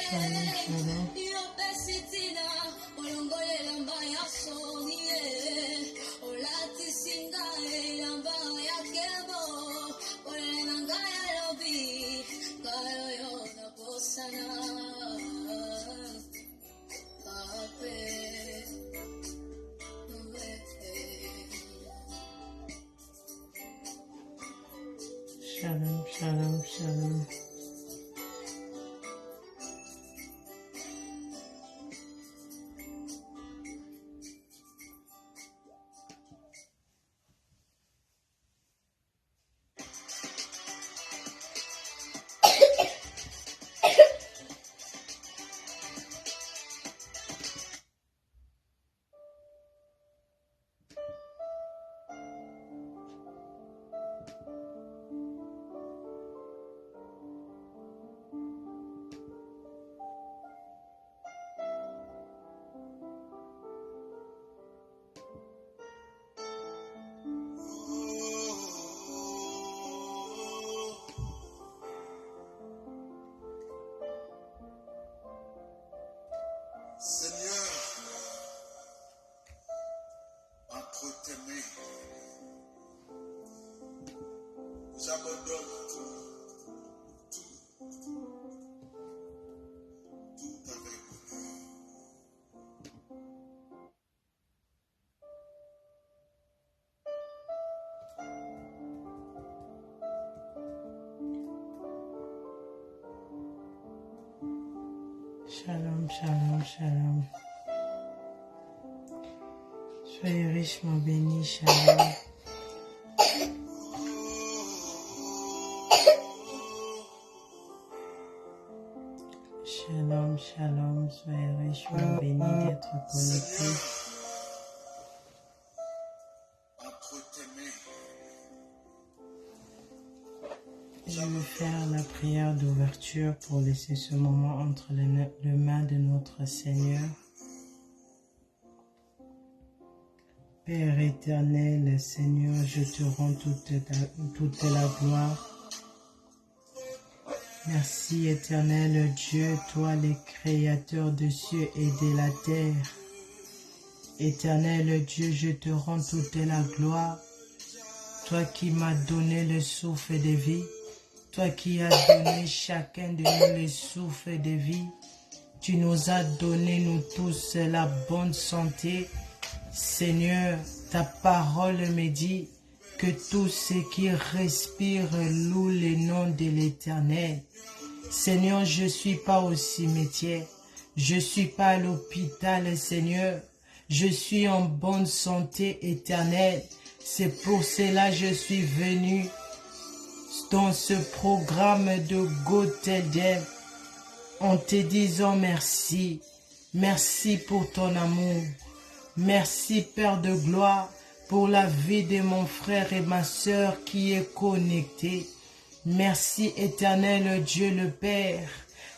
Shalom, shalom. Shalom, shalom, shalom. Seigneur, entre tes mains, j'abandonne tout avec bonheur. Shalom, shalom, shalom. Soyez richement bénis, shalom. Shalom, shalom, soyez richement bénis d'être connectés. Entre tes mains, Je vais faire la prière d'ouverture pour laisser ce moment entre les mains de notre Seigneur. Père éternel, Seigneur, je te rends toute la gloire. Merci éternel Dieu, toi le créateur des cieux et de la terre. Éternel Dieu, je te rends toute la gloire. Toi qui m'as donné le souffle de vie. Toi qui as donné chacun de nous le souffle de vie. Tu nous as donné nous tous la bonne santé. Seigneur, ta parole me dit que tous ceux qui respirent louent le nom de l'Éternel. Seigneur, je ne suis pas au cimetière, je ne suis pas à l'hôpital, Seigneur. Je suis en bonne santé éternelle. C'est pour cela que je suis venu dans ce programme de Goteldem en te disant merci. Merci pour ton amour. Merci Père de gloire pour la vie de mon frère et ma sœur qui est connecté. Merci éternel Dieu le Père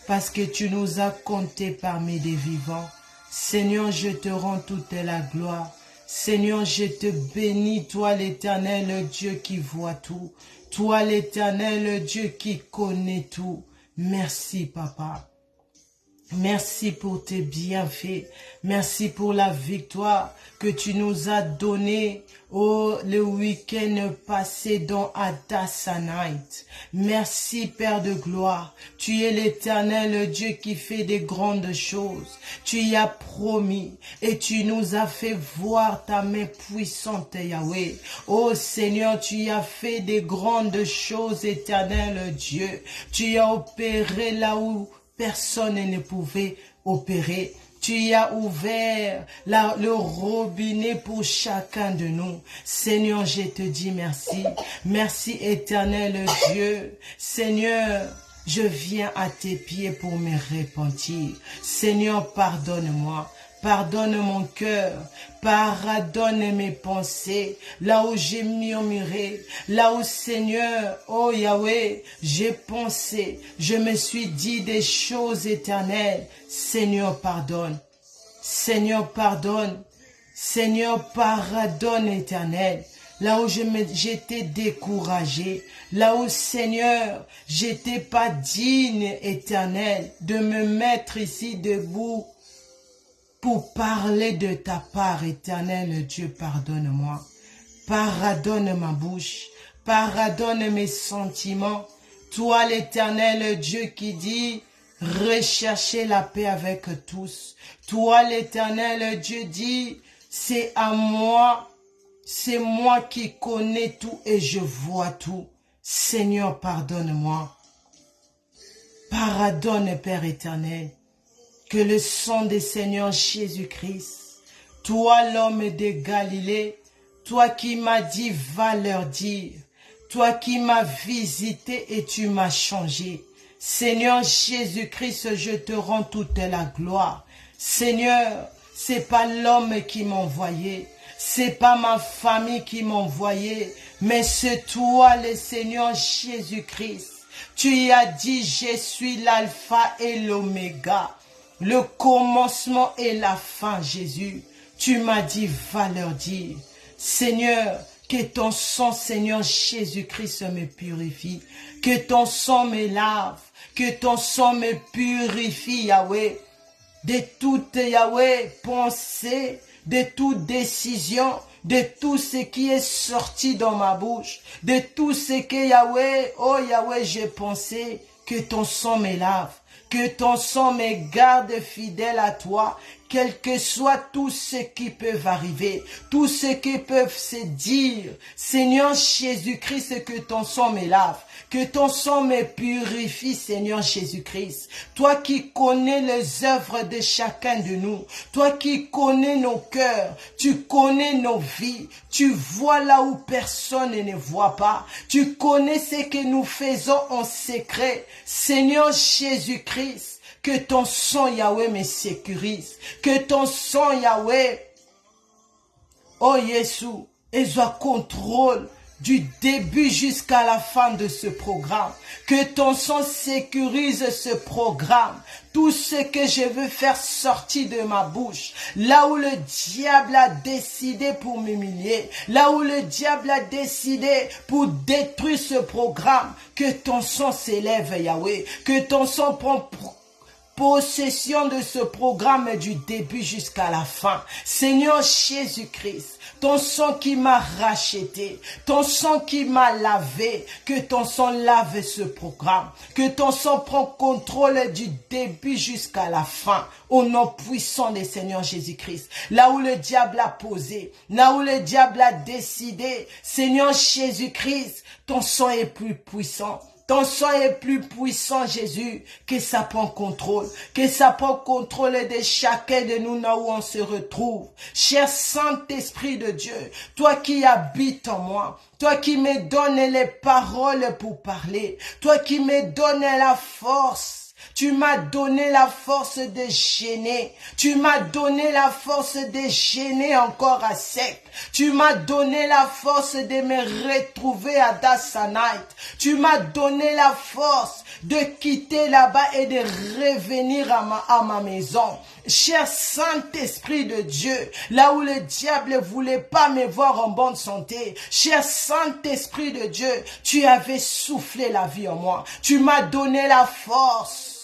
parce que tu nous as comptés parmi les vivants. Seigneur, je te rends toute la gloire. Seigneur, je te bénis, toi l'éternel Dieu qui voit tout. Toi l'éternel Dieu qui connaît tout. Merci Papa. Merci pour tes bienfaits. Merci pour la victoire que tu nous as donnée le week-end passé dans Adassa Night. Merci Père de gloire. Tu es l'éternel Dieu qui fait des grandes choses. Tu y as promis et tu nous as fait voir ta main puissante Yahweh. Oh Seigneur, tu y as fait des grandes choses éternel Dieu. Tu y as opéré là où personne ne pouvait opérer. Tu y as ouvert le robinet pour chacun de nous. Seigneur, je te dis merci. Merci éternel Dieu. Seigneur, je viens à tes pieds pour me repentir. Seigneur, pardonne-moi. Pardonne mon cœur, pardonne mes pensées, là où j'ai murmuré, là où Seigneur, oh Yahweh, j'ai pensé, je me suis dit des choses éternelles. Seigneur, pardonne. Seigneur, pardonne. Seigneur, pardonne éternel. là où j'étais découragé, là où, Seigneur, j'étais pas digne, Éternel, de me mettre ici debout pour parler de ta part, Éternel Dieu, pardonne-moi. Pardonne ma bouche, pardonne mes sentiments. Toi, l'Éternel Dieu qui dit, recherchez la paix avec tous. Toi, l'Éternel Dieu dit, c'est à moi, c'est moi qui connais tout et je vois tout. Seigneur, pardonne-moi. Pardonne, Père éternel, que le sang du Seigneur Jésus-Christ, toi l'homme de Galilée, toi qui m'as dit, va leur dire, toi qui m'as visité et tu m'as changé. Seigneur Jésus-Christ, je te rends toute la gloire. Seigneur, c'est pas l'homme qui m'a envoyé, c'est pas ma famille qui m'a envoyé, mais c'est toi le Seigneur Jésus-Christ. Tu as dit, je suis l'alpha et l'oméga, le commencement et la fin, Jésus. Tu m'as dit, va leur dire, Seigneur, que ton sang, Seigneur Jésus-Christ, me purifie, que ton sang me lave, que ton sang me purifie, Yahweh, de toute, Yahweh, pensée, de toute décision, de tout ce qui est sorti dans ma bouche, de tout ce que Yahweh, oh Yahweh, j'ai pensé, que ton sang me lave, que ton sang me garde fidèle à toi, quel que soit tout ce qui peut arriver, tout ce qui peut se dire. Seigneur Jésus-Christ, que ton sang me lave, que ton sang me purifie, Seigneur Jésus-Christ. Toi qui connais les œuvres de chacun de nous, toi qui connais nos cœurs, tu connais nos vies, tu vois là où personne ne voit pas, tu connais ce que nous faisons en secret. Seigneur Jésus-Christ, que ton sang, Yahweh, me sécurise, que ton sang, Yahweh, oh Jésus, et soit contrôle du début jusqu'à la fin de ce programme. Que ton sang sécurise ce programme. Tout ce que je veux faire sortir de ma bouche. Là où le diable a décidé pour m'humilier. Là où le diable a décidé pour détruire ce programme. Que ton sang s'élève, Yahweh. Que ton sang prend possession de ce programme du début jusqu'à la fin. Seigneur Jésus-Christ, ton sang qui m'a racheté, ton sang qui m'a lavé, que ton sang lave ce programme, que ton sang prend contrôle du début jusqu'à la fin, au nom puissant du Seigneur Jésus-Christ. Là où le diable a posé, là où le diable a décidé, Seigneur Jésus-Christ, ton sang est plus puissant. Ton sang est plus puissant, Jésus, que ça prend contrôle, que ça prend contrôle de chacun de nous là où on se retrouve. Cher Saint-Esprit de Dieu, toi qui habites en moi, toi qui me donnes les paroles pour parler, toi qui me donnes la force. Tu m'as donné la force de gêner. Tu m'as donné la force de gêner encore à sec. Tu m'as donné la force de me retrouver à Dassanite. Tu m'as donné la force de quitter là-bas et de revenir à ma maison. Cher Saint-Esprit de Dieu, là où le diable ne voulait pas me voir en bonne santé, cher Saint-Esprit de Dieu, tu avais soufflé la vie en moi. Tu m'as donné la force.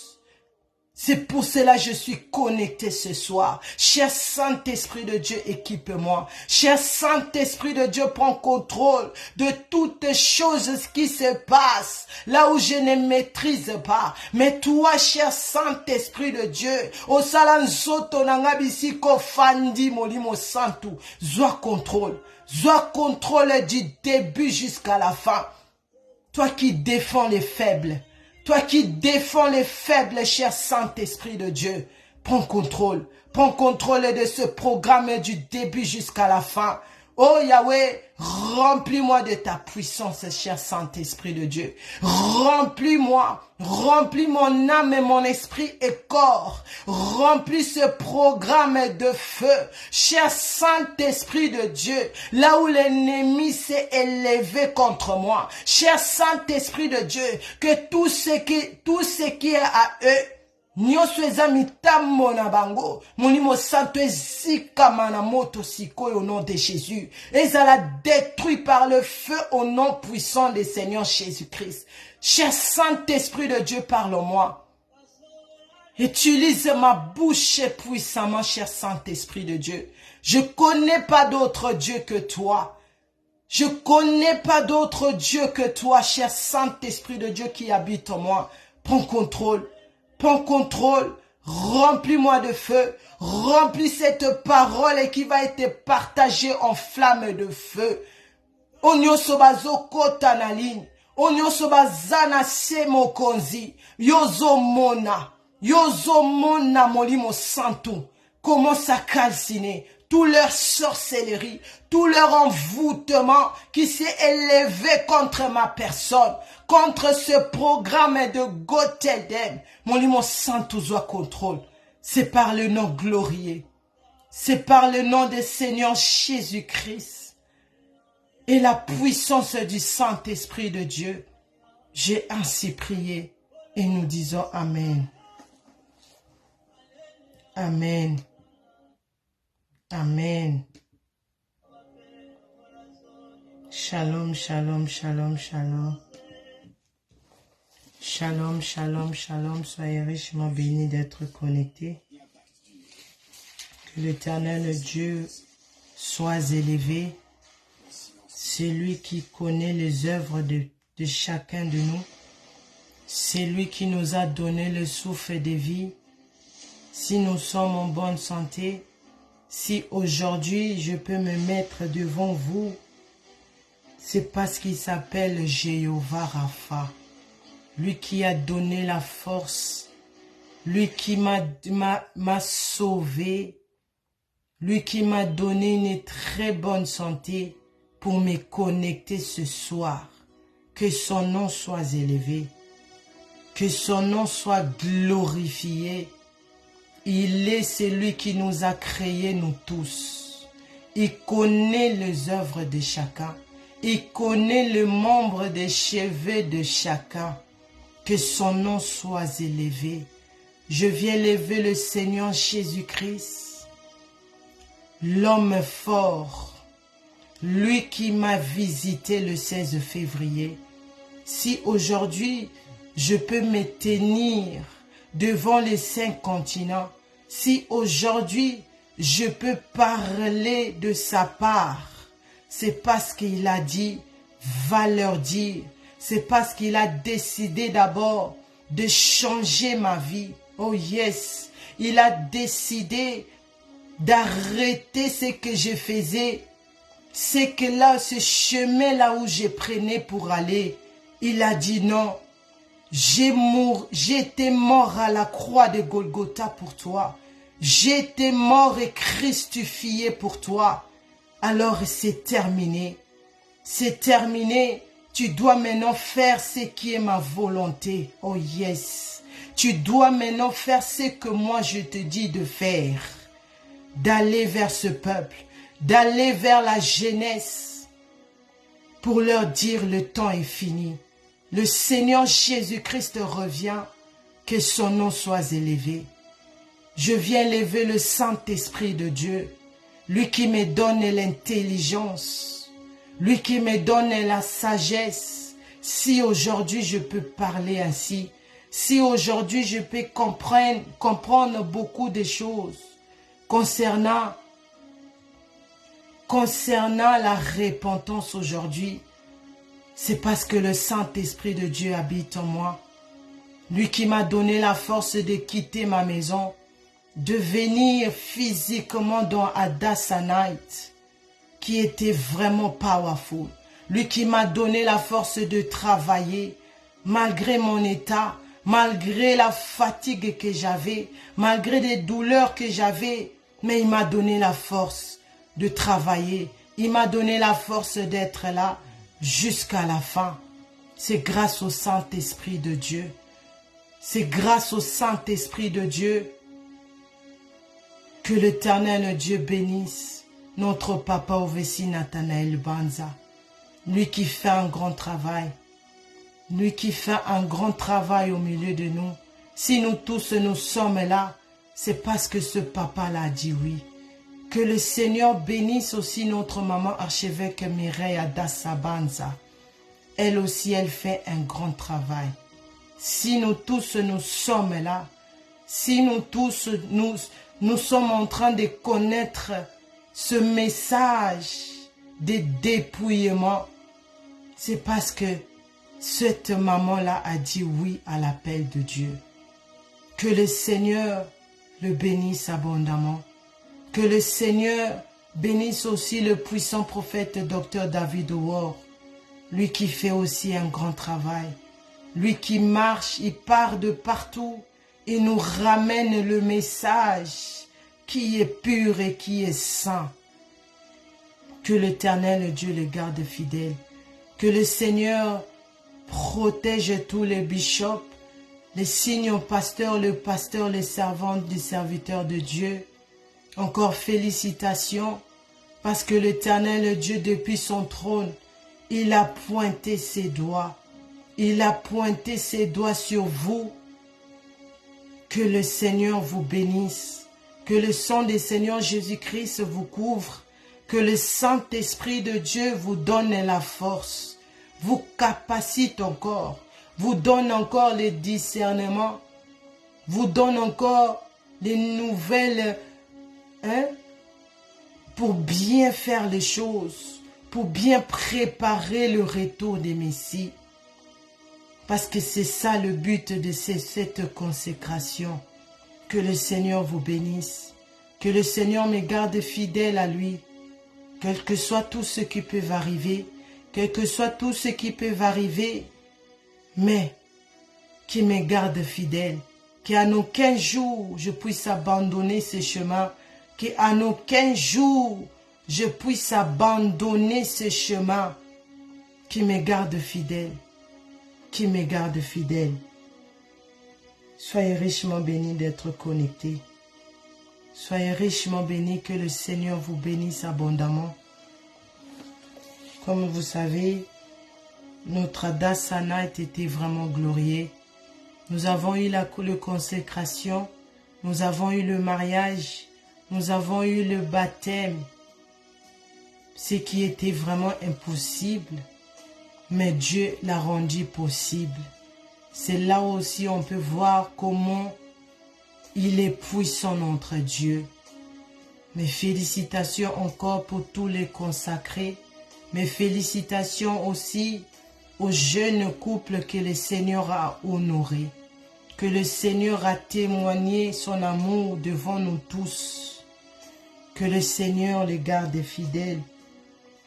C'est pour cela que je suis connecté ce soir. Cher Saint-Esprit de Dieu, équipe-moi. Cher Saint-Esprit de Dieu, prends contrôle de toutes choses qui se passent là où je ne maîtrise pas. Mais toi, cher Saint-Esprit de Dieu, au salanzoto nangabisiko fandi molimo santu, sois contrôle du début jusqu'à la fin. Toi qui défends les faibles. Toi qui défends les faibles, cher Saint-Esprit de Dieu, prends contrôle de ce programme du début jusqu'à la fin. Oh Yahweh, remplis-moi de ta puissance, cher Saint-Esprit de Dieu. Remplis mon âme et mon esprit et corps. Remplis ce programme de feu, cher Saint-Esprit de Dieu, là où l'ennemi s'est élevé contre moi. Cher Saint-Esprit de Dieu, que tout ce qui est à eux, nyonso eza mitambo na bango molimo santo ezikama na moto sikoyo au nom de Jésus ezala détruit par le feu au nom puissant du Seigneur Jésus-Christ. Cher Saint-Esprit de Dieu, parle-moi. Utilise ma bouche puissamment, cher Saint-Esprit de Dieu. Je connais pas d'autre Dieu que toi. Je connais pas d'autre Dieu que toi, cher Saint-Esprit de Dieu qui habite en moi. Prends contrôle. Prends contrôle, remplis-moi de feu, remplis cette parole et qui va être partagée en flamme de feu. Onyo sobazo kota na ligne, onyo sobazana se mokonzi, yozo mona molimo santo, commence à calciner tout leur sorcellerie, tout leur envoûtement qui s'est élevé contre ma personne, contre ce programme de Gotelden. Mon lit, mon santo soit contrôle. C'est par le nom glorieux. C'est par le nom du Seigneur Jésus-Christ. Et la puissance du Saint-Esprit de Dieu. J'ai ainsi prié et nous disons Amen. Amen. Amen. Shalom, shalom, shalom, shalom. Shalom, shalom, shalom. Soyez richement bénis d'être connectés. Que l'Éternel Dieu soit élevé. C'est lui qui connaît les œuvres de chacun de nous. C'est lui qui nous a donné le souffle de vie. Si nous sommes en bonne santé, si aujourd'hui je peux me mettre devant vous, c'est parce qu'il s'appelle Jéhovah Rapha. Lui qui a donné la force, lui qui m'a sauvé, lui qui m'a donné une très bonne santé pour me connecter ce soir. Que son nom soit élevé, que son nom soit glorifié. Il est celui qui nous a créés, nous tous. Il connaît les œuvres de chacun. Il connaît le membre des cheveux de chacun. Que son nom soit élevé. Je viens élever le Seigneur Jésus-Christ, l'homme fort, lui qui m'a visité le 16 février. Si aujourd'hui, je peux me tenir devant les 5 continents, si aujourd'hui, je peux parler de sa part, c'est parce qu'il a dit, va leur dire. C'est parce qu'il a décidé d'abord de changer ma vie. Oh yes, il a décidé d'arrêter ce que je faisais. C'est que là, ce chemin-là où je prenais pour aller, il a dit non. J'étais mort à la croix de Golgotha pour toi. J'étais mort et crucifié pour toi. Alors c'est terminé. C'est terminé. Tu dois maintenant faire ce qui est ma volonté. Oh yes. Tu dois maintenant faire ce que moi je te dis de faire. D'aller vers ce peuple. D'aller vers la jeunesse. Pour leur dire le temps est fini. Le Seigneur Jésus-Christ revient. Que son nom soit élevé. Je viens élever le Saint-Esprit de Dieu. Lui qui me donne l'intelligence. Lui qui me donne la sagesse. Si aujourd'hui je peux parler ainsi, si aujourd'hui je peux comprendre beaucoup de choses concernant la repentance aujourd'hui, c'est parce que le Saint-Esprit de Dieu habite en moi. Lui qui m'a donné la force de quitter ma maison, de venir physiquement dans Hadassah Night, qui était vraiment powerful. Lui qui m'a donné la force de travailler, malgré mon état, malgré la fatigue que j'avais, malgré les douleurs que j'avais, mais il m'a donné la force de travailler. Il m'a donné la force d'être là jusqu'à la fin. C'est grâce au Saint-Esprit de Dieu. C'est grâce au Saint-Esprit de Dieu que l'Éternel Dieu bénisse notre papa Ovessi Nathanaël Banza, lui qui fait un grand travail, lui qui fait un grand travail au milieu de nous, Si nous tous nous sommes là, c'est parce que ce papa-là a dit oui. Que le Seigneur bénisse aussi notre maman archevêque Mireille Adassabanza. Elle aussi, elle fait un grand travail. Si nous tous nous sommes là, si nous tous nous sommes en train de connaître ce message de dépouillement, c'est parce que cette maman-là a dit oui à l'appel de Dieu. Que le Seigneur le bénisse abondamment. Que le Seigneur bénisse aussi le puissant prophète Dr David Howard, lui qui fait aussi un grand travail. Lui qui marche, il part de partout et nous ramène le message qui est pur et qui est saint. Que l'Éternel Dieu le garde fidèle. Que le Seigneur protège tous les bishops, les signes pasteurs, les servantes, les serviteurs de Dieu. Encore félicitations, parce que l'Éternel Dieu, depuis son trône, il a pointé ses doigts. Il a pointé ses doigts sur vous. Que le Seigneur vous bénisse. Que le sang du Seigneur Jésus-Christ vous couvre. Que le Saint-Esprit de Dieu vous donne la force, vous capacite encore, vous donne encore les discernements, vous donne encore les nouvelles, pour bien faire les choses, pour bien préparer le retour des Messies. Parce que c'est ça le but de cette consécration. Que le Seigneur vous bénisse, que le Seigneur me garde fidèle à lui. Quel que soit tout ce qui peut arriver, quel que soit tout ce qui peut arriver, mais qui me garde fidèle, qu'à aucun jour je puisse abandonner ce chemin, qu'à aucun jour je puisse abandonner ce chemin, qui me garde fidèle, qui me garde fidèle. Soyez richement bénis d'être connectés. Soyez richement bénis, que le Seigneur vous bénisse abondamment. Comme vous savez, notre Adasana a été vraiment glorieux. Nous avons eu la consécration, nous avons eu le mariage, nous avons eu le baptême. Ce qui était vraiment impossible, mais Dieu l'a rendu possible. C'est là aussi on peut voir comment il est puissant notre Dieu. Mes félicitations encore pour tous les consacrés. Mes félicitations aussi aux jeunes couples que le Seigneur a honorés. Que le Seigneur a témoigné son amour devant nous tous. Que le Seigneur les garde fidèles.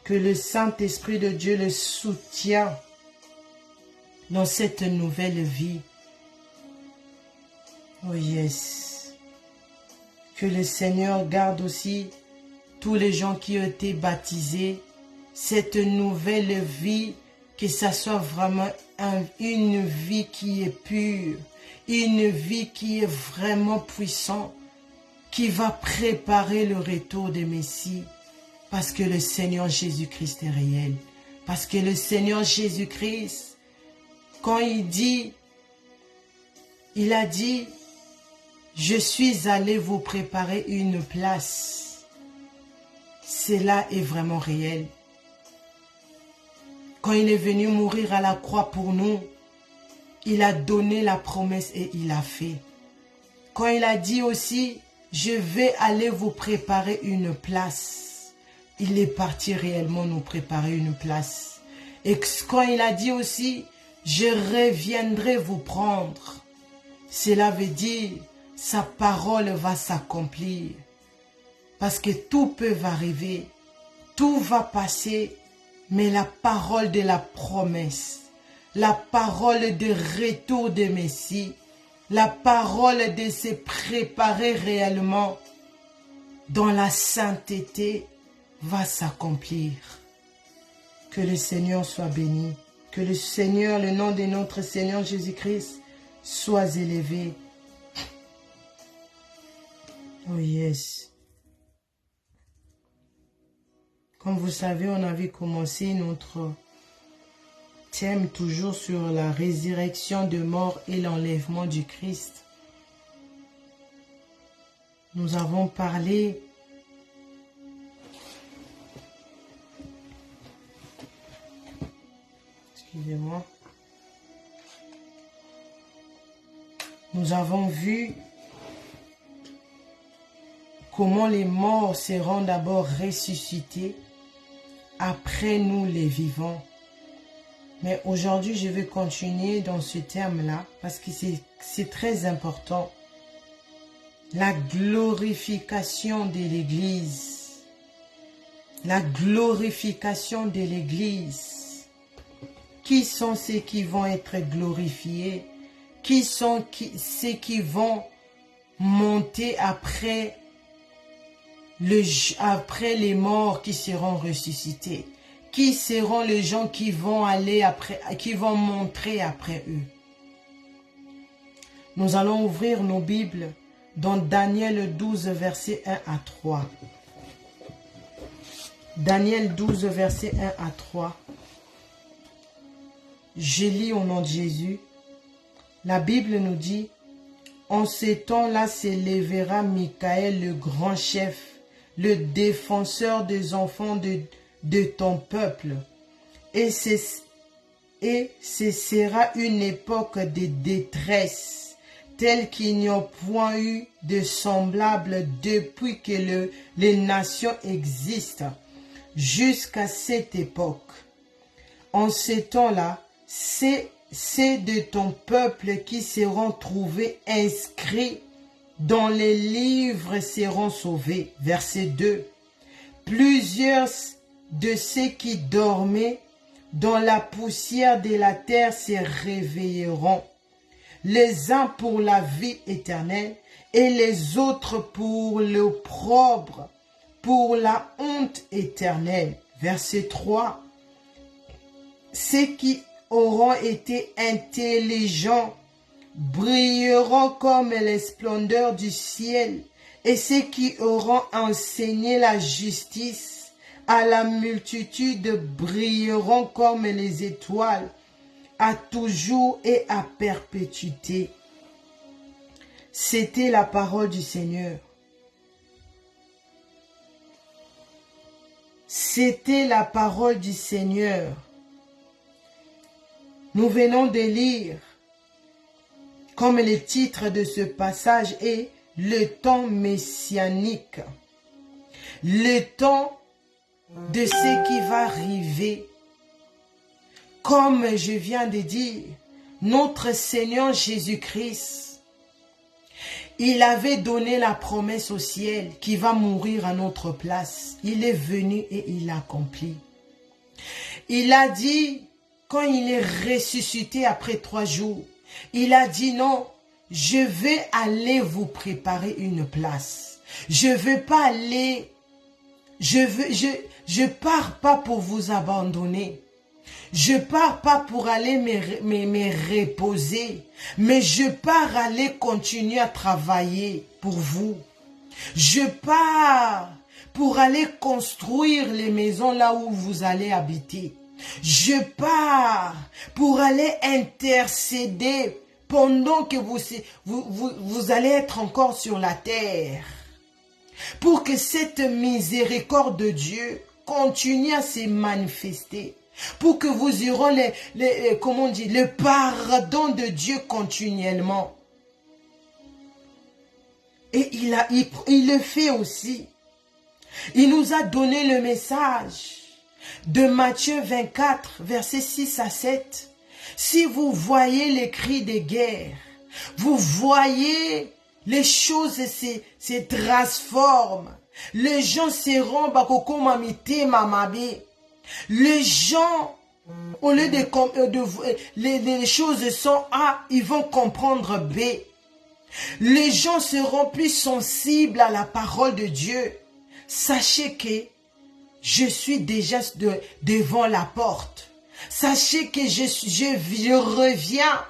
Que le Saint-Esprit de Dieu les soutient dans cette nouvelle vie. Oh yes. Que le Seigneur garde aussi tous les gens qui ont été baptisés. Cette nouvelle vie, que ça soit vraiment une vie qui est pure, une vie qui est vraiment puissante, qui va préparer le retour des Messies. Parce que le Seigneur Jésus-Christ est réel. Parce que le Seigneur Jésus-Christ, quand il a dit, je suis allé vous préparer une place. Cela est vraiment réel. Quand il est venu mourir à la croix pour nous, il a donné la promesse et il a fait. Quand il a dit aussi, je vais aller vous préparer une place, il est parti réellement nous préparer une place. Et quand il a dit aussi, je reviendrai vous prendre, cela veut dire, sa parole va s'accomplir. Parce que tout peut arriver, tout va passer, mais la parole de la promesse, la parole de retour de Messie, la parole de se préparer réellement dans la sainteté va s'accomplir. Que le Seigneur soit béni, que le Seigneur, le nom de notre Seigneur Jésus-Christ, soit élevé. Oh yes. Comme vous savez, on avait commencé notre thème toujours sur la résurrection de mort et l'enlèvement du Christ. Nous avons parlé excusez-moi. Nous avons vu comment les morts seront d'abord ressuscités, après nous les vivants. Mais aujourd'hui, je vais continuer dans ce terme-là parce que c'est très important. La glorification de l'Église. La glorification de l'Église. Qui sont ceux qui vont être glorifiés? Qui sont ceux qui vont monter après les morts qui seront ressuscités? Qui seront les gens qui vont aller après, qui vont montrer après eux? Nous allons ouvrir nos Bibles dans Daniel 12, versets 1 à 3. Daniel 12, versets 1 à 3. Je lis au nom de Jésus. La Bible nous dit: en ce temps-là s'élèvera Michael, le grand chef, le défenseur des enfants de ton peuple. Et ce sera une époque de détresse, telle qu'il n'y a point eu de semblable depuis que les nations existent, jusqu'à cette époque. En ce temps-là, c'est de ton peuple qui seront trouvés inscrits dans les livres seront sauvés. Verset 2. Plusieurs de ceux qui dormaient dans la poussière de la terre se réveilleront, les uns pour la vie éternelle et les autres pour l'opprobre, pour la honte éternelle. Verset 3. Ceux qui auront été intelligents brilleront comme les splendeurs du ciel, et ceux qui auront enseigné la justice à la multitude brilleront comme les étoiles, à toujours et à perpétuité. C'était la parole du Seigneur. C'était la parole du Seigneur. Nous venons de lire, comme le titre de ce passage est « Le temps messianique ». Le temps de ce qui va arriver. Comme je viens de dire, notre Seigneur Jésus-Christ, il avait donné la promesse au ciel qui va mourir à notre place. Il est venu et il l'a accompli. Il a dit, quand il est ressuscité après 3 jours, il a dit non, je vais aller vous préparer une place. Je veux pas aller, je pars pas pour vous abandonner. Je pars pas pour aller me reposer, mais je pars aller continuer à travailler pour vous. Je pars pour aller construire les maisons là où vous allez habiter. Je pars pour aller intercéder pendant que vous allez être encore sur la terre. Pour que cette miséricorde de Dieu continue à se manifester. Pour que vous aurez le pardon de Dieu continuellement. Et il le fait aussi. Il nous a donné le message de Matthieu 24, versets 6 à 7. Si vous voyez les cris de guerre, vous voyez les choses se transforment. Les gens seront bakokomamite mamabe. Les gens, au lieu les choses sont A, ils vont comprendre B. Les gens seront plus sensibles à la parole de Dieu. Sachez que je suis déjà devant la porte. Sachez que je reviens.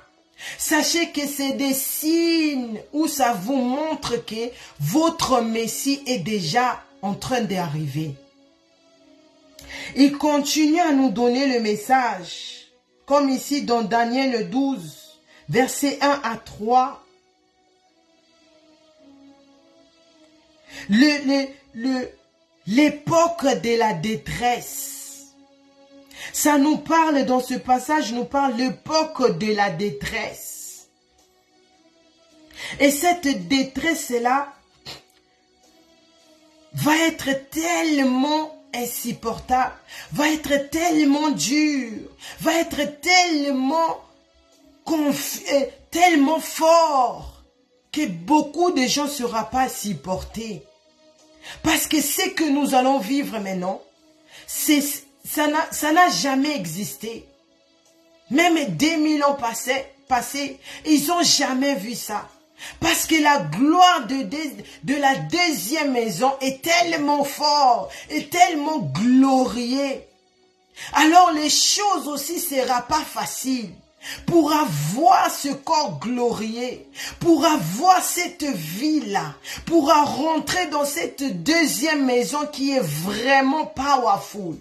Sachez que c'est des signes où ça vous montre que votre Messie est déjà en train d'arriver. Il continue à nous donner le message comme ici dans Daniel 12, versets 1 à 3. L'époque de la détresse. Ça nous parle, dans ce passage, nous parle de l'époque de la détresse. Et cette détresse-là va être tellement insupportable, va être tellement dure, va être tellement fort que beaucoup de gens ne seront pas supportés. Parce que ce que nous allons vivre maintenant, ça n'a jamais existé. Même 2000 ans passés, ils n'ont jamais vu ça. Parce que la gloire de la deuxième maison est tellement forte, est tellement glorieux. Alors les choses aussi ne seront pas faciles. Pour avoir ce corps glorieux, pour avoir cette vie-là, pour rentrer dans cette deuxième maison qui est vraiment powerful.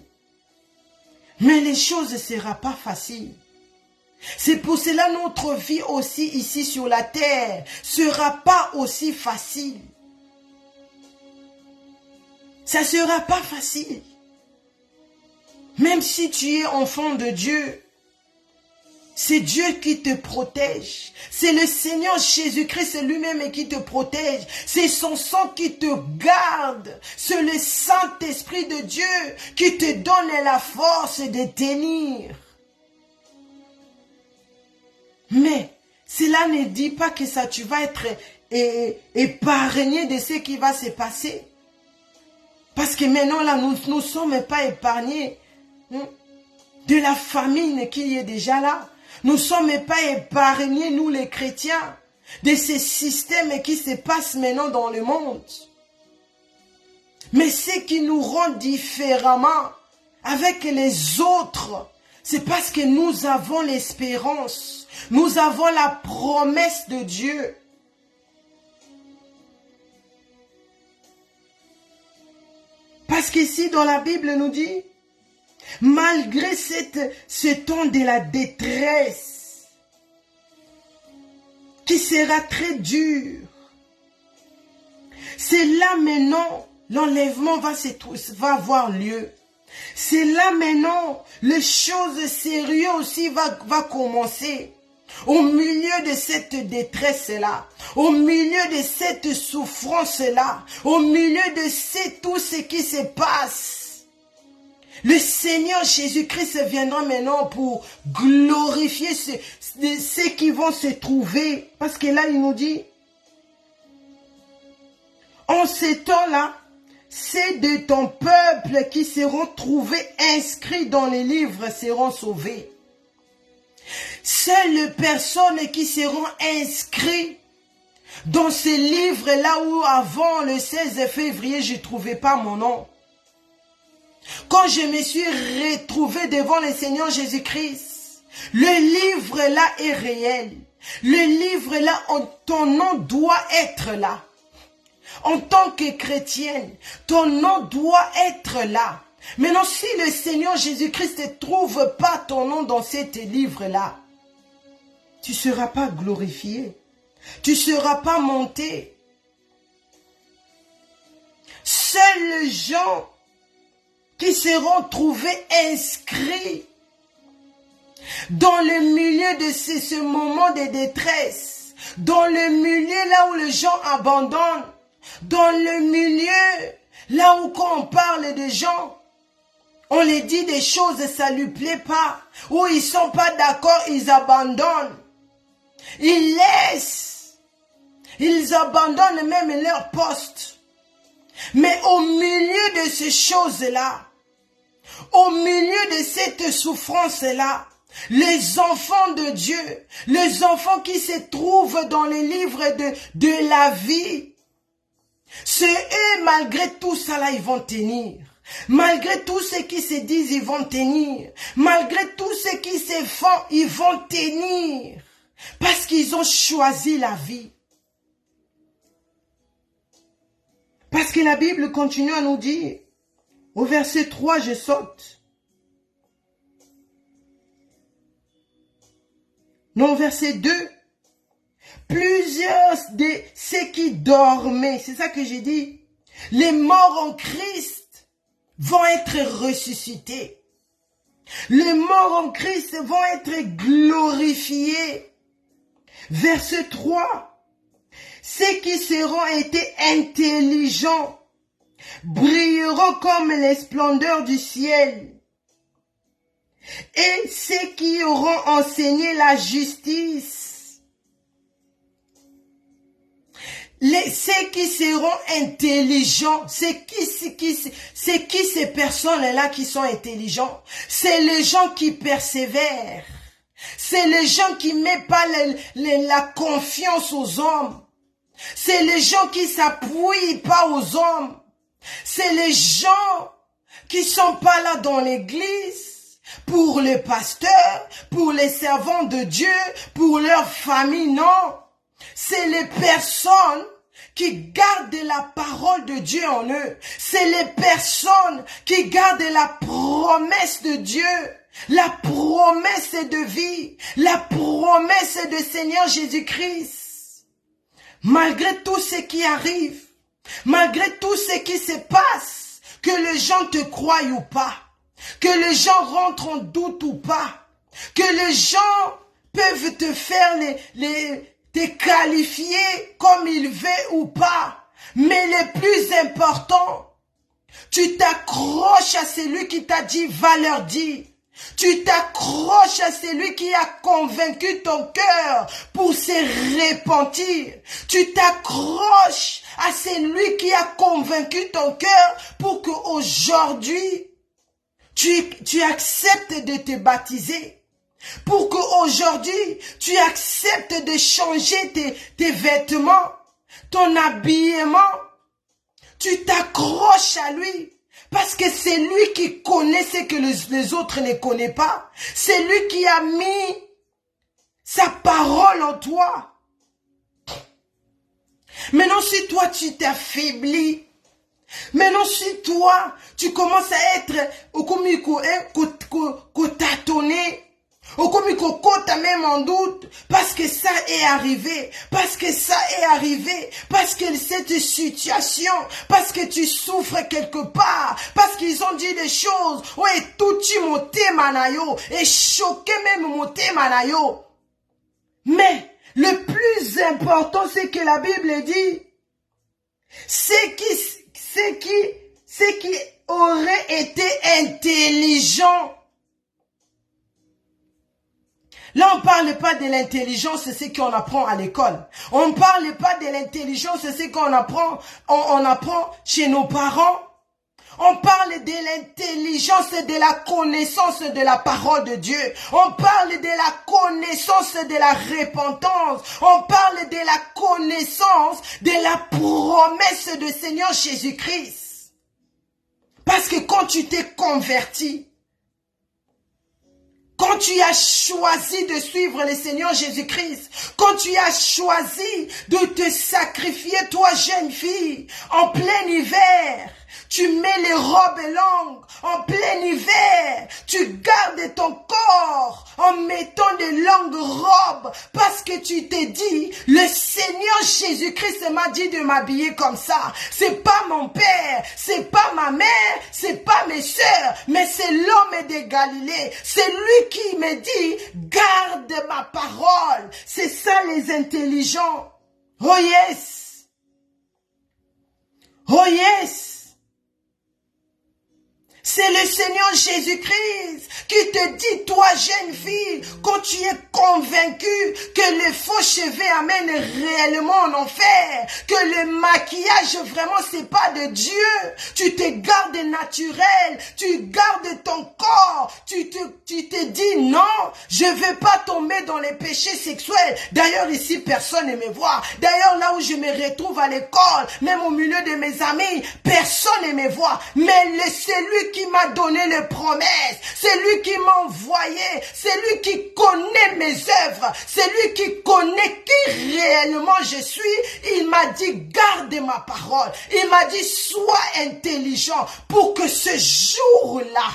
Mais les choses ne seront pas faciles. C'est pour cela notre vie aussi ici sur la terre ne sera pas aussi facile. Ça ne sera pas facile. Même si tu es enfant de Dieu, c'est Dieu qui te protège. C'est le Seigneur Jésus-Christ lui-même qui te protège. C'est son sang qui te garde. C'est le Saint-Esprit de Dieu qui te donne la force de tenir. Mais cela ne dit pas que ça, tu vas être épargné de ce qui va se passer. Parce que maintenant, là, nous ne sommes pas épargnés de la famine qui est déjà là. Nous ne sommes pas épargnés, nous les chrétiens, de ces systèmes qui se passent maintenant dans le monde. Mais ce qui nous rend différemment avec les autres, c'est parce que nous avons l'espérance. Nous avons la promesse de Dieu. Parce qu'ici dans la Bible nous dit, malgré ce temps de la détresse, qui sera très dur, c'est là maintenant l'enlèvement va avoir lieu. C'est là maintenant les choses sérieuses aussi va commencer. Au milieu de cette détresse-là, au milieu de cette souffrance-là, au milieu de tout ce qui se passe, le Seigneur Jésus-Christ viendra maintenant pour glorifier ceux qui vont se trouver. Parce que là, il nous dit, en ce temps-là, c'est de ton peuple qui seront trouvés inscrits dans les livres seront sauvés. Seules les personnes qui seront inscrites dans ces livres-là où avant le 16 février, je ne trouvais pas mon nom. Quand je me suis retrouvé devant le Seigneur Jésus-Christ, le livre-là est réel. Le livre-là, ton nom doit être là. En tant que chrétienne, ton nom doit être là. Maintenant, si le Seigneur Jésus-Christ ne trouve pas ton nom dans ce livre-là, tu ne seras pas glorifié. Tu ne seras pas monté. Seuls les gens qui seront trouvés inscrits dans le milieu de ce moment de détresse, dans le milieu là où les gens abandonnent, dans le milieu là où quand on parle des gens, on les dit des choses, ça ne lui plaît pas, où ils ne sont pas d'accord, ils abandonnent. Ils laissent, ils abandonnent même leur poste. Mais au milieu de ces choses-là, au milieu de cette souffrance-là, les enfants de Dieu, les enfants qui se trouvent dans les livres de la vie, c'est eux, malgré tout ça là, ils vont tenir. Malgré tout ce qui se disent, ils vont tenir. Malgré tout ce qui se font, ils vont tenir. Parce qu'ils ont choisi la vie. Parce que la Bible continue à nous dire, au verset 3, je saute. Non, verset 2. Plusieurs de ceux qui dormaient, c'est ça que j'ai dit, les morts en Christ vont être ressuscités. Les morts en Christ vont être glorifiés. Verset 3. Ceux qui seront été intelligents brilleront comme les splendeurs du ciel. Et ceux qui auront enseigné la justice, ceux qui seront intelligents, c'est qui ces personnes-là qui sont intelligents? C'est les gens qui persévèrent. C'est les gens qui ne mettent pas la confiance aux hommes. C'est les gens qui s'appuient pas aux hommes. C'est les gens qui sont pas là dans l'église pour les pasteurs, pour les servants de Dieu, pour leur famille, non. C'est les personnes qui gardent la parole de Dieu en eux. C'est les personnes qui gardent la promesse de Dieu. La promesse de vie, la promesse de Seigneur Jésus-Christ. Malgré tout ce qui arrive, malgré tout ce qui se passe, que les gens te croient ou pas, que les gens rentrent en doute ou pas, que les gens peuvent te faire te qualifier comme ils veulent ou pas, mais le plus important, tu t'accroches à celui qui t'a dit, va leur dire. Tu t'accroches à celui qui a convaincu ton cœur pour se repentir. Tu t'accroches à celui qui a convaincu ton cœur pour qu'aujourd'hui, tu acceptes de te baptiser. Pour qu'aujourd'hui, tu acceptes de changer tes vêtements, ton habillement. Tu t'accroches à lui. Parce que c'est lui qui connaît ce que les autres ne connaissent pas. C'est lui qui a mis sa parole en toi. Maintenant, si toi, tu t'affaiblis, maintenant, si toi, tu commences à être tâtonné, t'as même en doute, parce que ça est arrivé, parce que ça est arrivé, parce que cette situation, parce que tu souffres quelque part, parce qu'ils ont dit des choses, ouais, tout mon manayo, et choqué même mon manayo. Mais, le plus important, c'est que la Bible dit, c'est qui auraient été intelligents. Là, on ne parle pas de l'intelligence, c'est ce qu'on apprend à l'école. On ne parle pas de l'intelligence, c'est ce qu'on apprend, on apprend chez nos parents. On parle de l'intelligence et de la connaissance de la parole de Dieu. On parle de la connaissance de la repentance. On parle de la connaissance de la promesse de Seigneur Jésus-Christ. Parce que quand tu t'es converti, quand tu as choisi de suivre le Seigneur Jésus-Christ, quand tu as choisi de te sacrifier, toi jeune fille, en plein hiver, tu mets les robes longues, en plein hiver, tu gardes ton corps en mettant de longues robes parce que tu t'es dit, le Seigneur Jésus-Christ m'a dit de m'habiller comme ça. C'est pas mon père, c'est pas ma mère, c'est pas mes sœurs, mais c'est l'homme de Galilée. C'est lui qui me dit, garde ma parole. C'est ça les intelligents. Oh yes. Oh yes. C'est le Seigneur Jésus-Christ qui te dit, toi jeune fille, quand tu es convaincu que les faux cheveux amènent réellement en enfer, que le maquillage vraiment c'est pas de Dieu, tu te gardes naturel, tu gardes ton corps, tu te dis non, je vais pas tomber dans les péchés sexuels. D'ailleurs ici personne ne me voit. D'ailleurs là où je me retrouve à l'école, même au milieu de mes amis, personne ne me voit. Mais c'est lui qui m'a donné les promesses, c'est lui qui m'a envoyé, c'est lui qui connaît mes œuvres, c'est lui qui connaît qui réellement je suis. Il m'a dit garde ma parole, il m'a dit sois intelligent pour que ce jour-là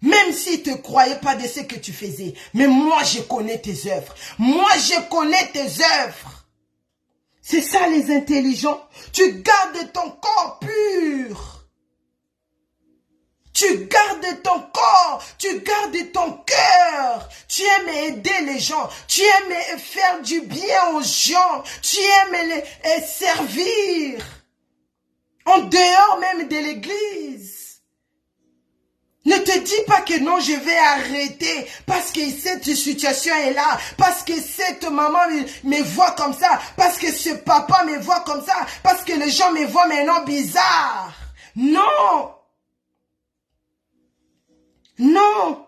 Même s'ils ne te croyaient pas de ce que tu faisais. Mais moi, je connais tes œuvres. Moi, je connais tes œuvres. C'est ça les intelligents. Tu gardes ton corps pur. Tu gardes ton corps. Tu gardes ton cœur. Tu aimes aider les gens. Tu aimes faire du bien aux gens. Tu aimes les servir. En dehors même de l'église. Ne te dis pas que non, je vais arrêter parce que cette situation est là, parce que cette maman me voit comme ça, parce que ce papa me voit comme ça, parce que les gens me voient maintenant bizarre. Non. Non.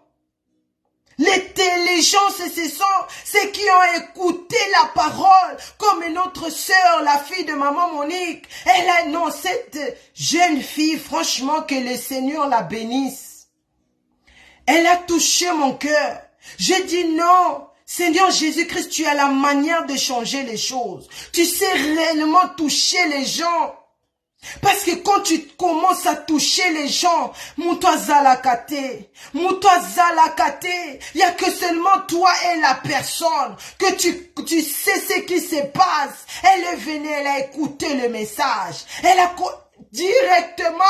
L'intelligence, ce sont ceux qui ont écouté la parole, comme notre sœur, la fille de maman Monique. Elle a, non, cette jeune fille, franchement, que le Seigneur la bénisse. Elle a touché mon cœur. J'ai dit non. Seigneur Jésus-Christ, tu as la manière de changer les choses. Tu sais réellement toucher les gens. Parce que quand tu commences à toucher les gens, Moutoua Zalakate, il n'y a que seulement toi et la personne, que tu sais ce qui se passe. Elle est venue, elle a écouté le message. Elle a directement,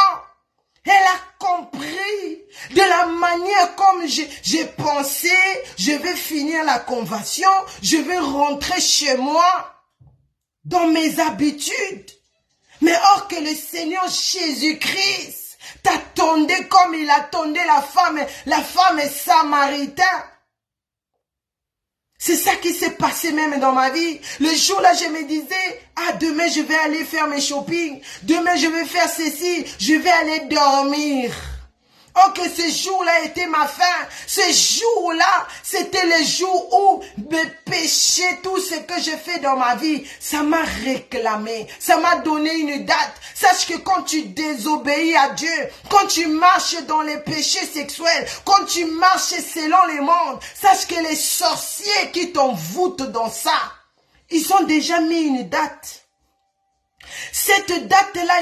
elle a compris de la manière comme j'ai pensé, je vais finir la conversion, je vais rentrer chez moi, dans mes habitudes. Mais or que le Seigneur Jésus-Christ t'attendait comme il attendait la femme samaritaine. C'est ça qui s'est passé même dans ma vie. Le jour-là, je me disais, ah, demain, je vais aller faire mes shopping. Demain, je vais faire ceci. Je vais aller dormir. Oh, que ce jour-là était ma fin. Ce jour-là, c'était le jour où mes péchés, tout ce que j'ai fait dans ma vie, ça m'a réclamé. Ça m'a donné une date. Sache que quand tu désobéis à Dieu, quand tu marches dans les péchés sexuels, quand tu marches selon les mondes, sache que les sorciers qui t'envoûtent dans ça, ils ont déjà mis une date. Cette date-là,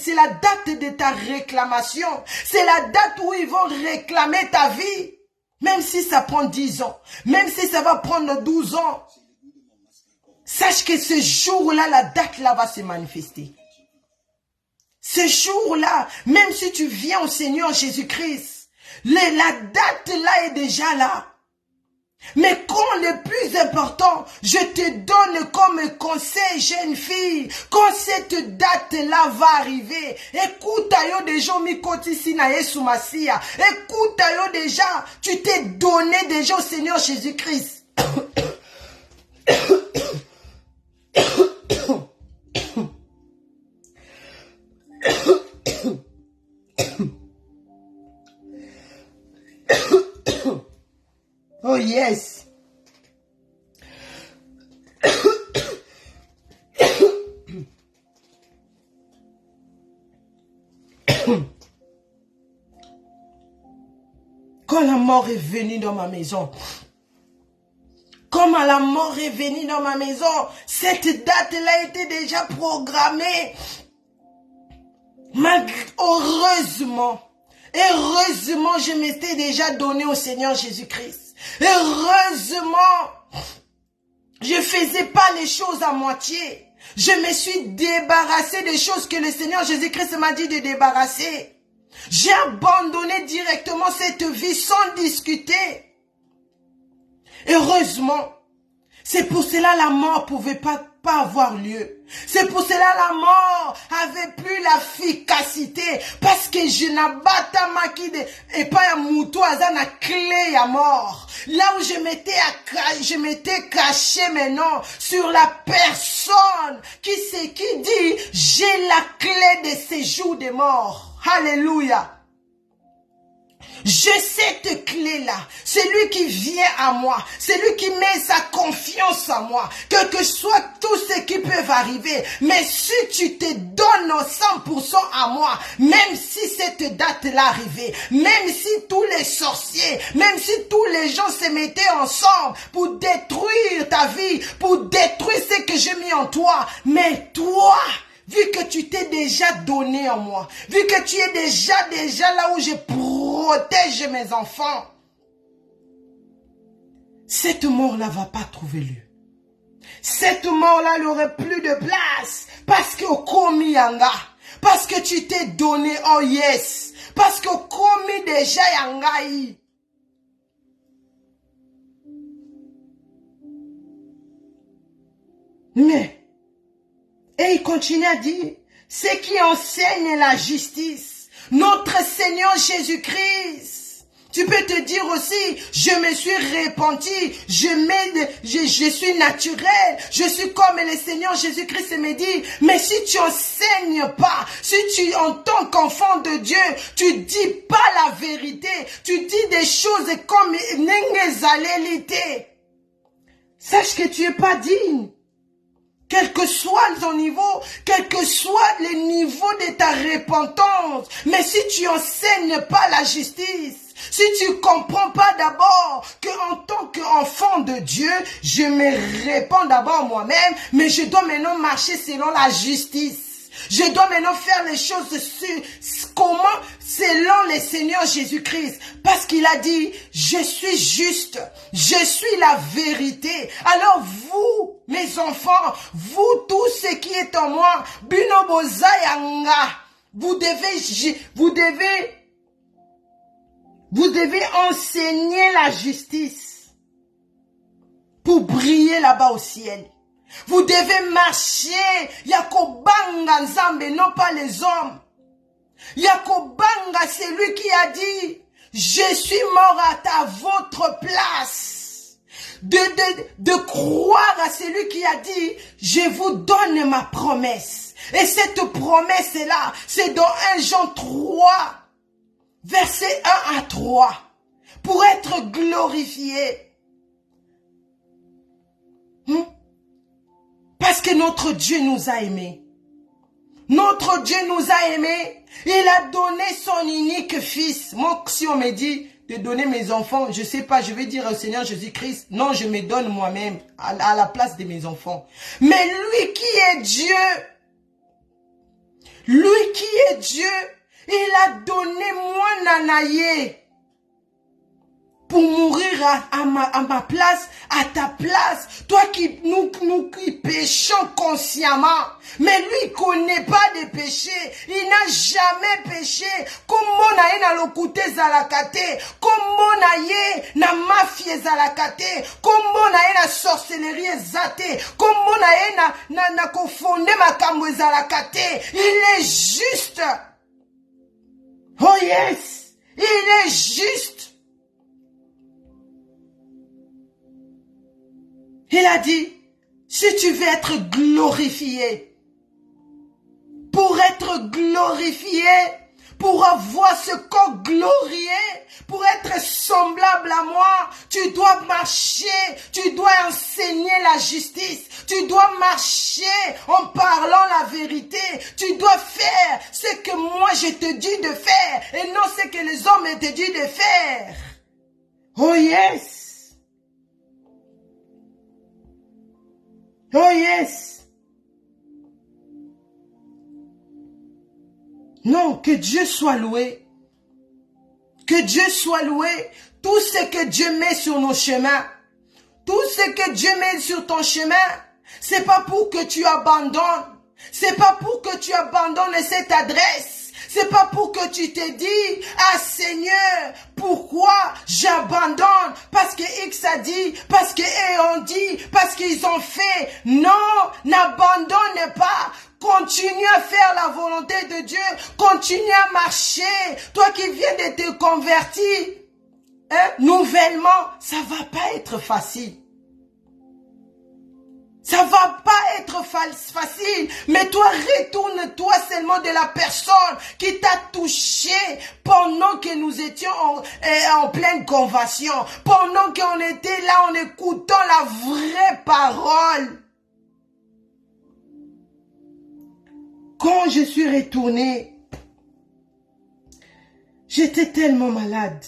c'est la date de ta réclamation. C'est la date où ils vont réclamer ta vie. Même si ça prend 10 ans. Même si ça va prendre 12 ans. Sache que ce jour-là, la date-là va se manifester. Ce jour-là, même si tu viens au Seigneur Jésus-Christ, la date-là est déjà là. Mais quand le plus important, je te donne comme conseil, jeune fille, quand cette date-là va arriver, écoute ayo déjà mi koti sina Yesu Masia, écoute ayo déjà, tu t'es donné déjà au Seigneur Jésus-Christ. Oh yes. Quand la mort est venue dans ma maison, comment la mort est venue dans ma maison, cette date-là était déjà programmée. Heureusement, je m'étais déjà donné au Seigneur Jésus-Christ. Heureusement, je faisais pas les choses à moitié. Je me suis débarrassé des choses que le Seigneur Jésus-Christ m'a dit de débarrasser. J'ai abandonné directement cette vie sans discuter. Heureusement, c'est pour cela la mort pouvait pas avoir lieu. C'est pour cela la mort avait plus l'efficacité. Parce que je n'abata makide et pas un mouton à clé à mort. Là où je m'étais caché maintenant sur la personne qui dit j'ai la clé de séjour des morts. Alléluia. J'ai cette clé-là. C'est lui qui vient à moi. C'est lui qui met sa confiance en moi. Quel que soit tout ce qui peut arriver. Mais si tu te donnes 100% à moi, même si cette date-là arrivait, même si tous les sorciers, même si tous les gens se mettaient ensemble pour détruire ta vie, pour détruire ce que j'ai mis en toi, mais toi, vu que tu t'es déjà donné en moi, vu que tu es déjà là où je protège mes enfants, cette mort-là va pas trouver lieu. Cette mort-là n'aurait plus de place parce que komi yanga, parce que tu t'es donné, oh yes, parce que komi déjà yangai. Mais, et il continue à dire, ceux qui enseignent la justice, notre Seigneur Jésus-Christ. Tu peux te dire aussi, je me suis repenti, je suis naturel, je suis comme le Seigneur Jésus-Christ me dit, mais si tu enseignes pas, si tu, en tant qu'enfant de Dieu, tu dis pas la vérité, tu dis des choses comme n'engezalélité, sache que tu es pas digne. Quel que soit ton niveau, quel que soit le niveau de ta repentance, mais si tu enseignes pas la justice, si tu comprends pas d'abord que en tant qu'enfant de Dieu, je me répands d'abord moi-même, mais je dois maintenant marcher selon la justice. Je dois maintenant faire les choses comment? Selon le Seigneur Jésus-Christ. Parce qu'il a dit, je suis juste, je suis la vérité. Alors vous, mes enfants, vous tous ce qui est en moi, Binoboza Yanga, vous devez enseigner la justice pour briller là-bas au ciel. Vous devez marcher, Yakobanga Nzambe, non pas les hommes. Yakobanga, c'est lui qui a dit, je suis mort à votre place. De croire à celui qui a dit, je vous donne ma promesse. Et cette promesse-là, c'est dans 1 Jean 3, verset 1 à 3, pour être glorifié. Parce que notre Dieu nous a aimés. Notre Dieu nous a aimés. Il a donné son unique fils. Moi, si on me dit de donner mes enfants, je sais pas, je vais dire au Seigneur Jésus-Christ, non, je me donne moi-même à la place de mes enfants. Mais lui qui est Dieu, il a donné moi Nanaye pour mourir à ma place, à ta place. Toi qui nous qui péchons consciemment. Mais lui, il ne connaît pas de péché. Il n'a jamais péché. Comment naye na lokute zalakate. Comment naye na mafia zalakate. Comment naye na sorcellerie zate. Comment naye na konfonde makambo zalakate. Il est juste. Oh yes. Il est juste. Il a dit, si tu veux être glorifié, pour être glorifié, pour avoir ce corps glorieux, pour être semblable à moi, tu dois marcher, tu dois enseigner la justice, tu dois marcher en parlant la vérité, tu dois faire ce que moi je te dis de faire et non ce que les hommes te disent de faire. Oh yes! Oh yes! Non, que Dieu soit loué. Que Dieu soit loué. Tout ce que Dieu met sur nos chemins, tout ce que Dieu met sur ton chemin, c'est pas pour que tu abandonnes. C'est pas pour que tu abandonnes cette adresse. C'est pas pour que tu te dis, ah Seigneur, pourquoi j'abandonne? Parce que X a dit, parce que eux ont dit, parce qu'ils ont fait. Non, n'abandonne pas. Continue à faire la volonté de Dieu. Continue à marcher. Toi qui viens de te convertir, nouvellement, ça va pas être facile. Ça va pas être facile, mais toi retourne-toi seulement de la personne qui t'a touché pendant que nous étions en pleine conversion, pendant qu'on était là en écoutant la vraie parole. Quand je suis retournée, j'étais tellement malade.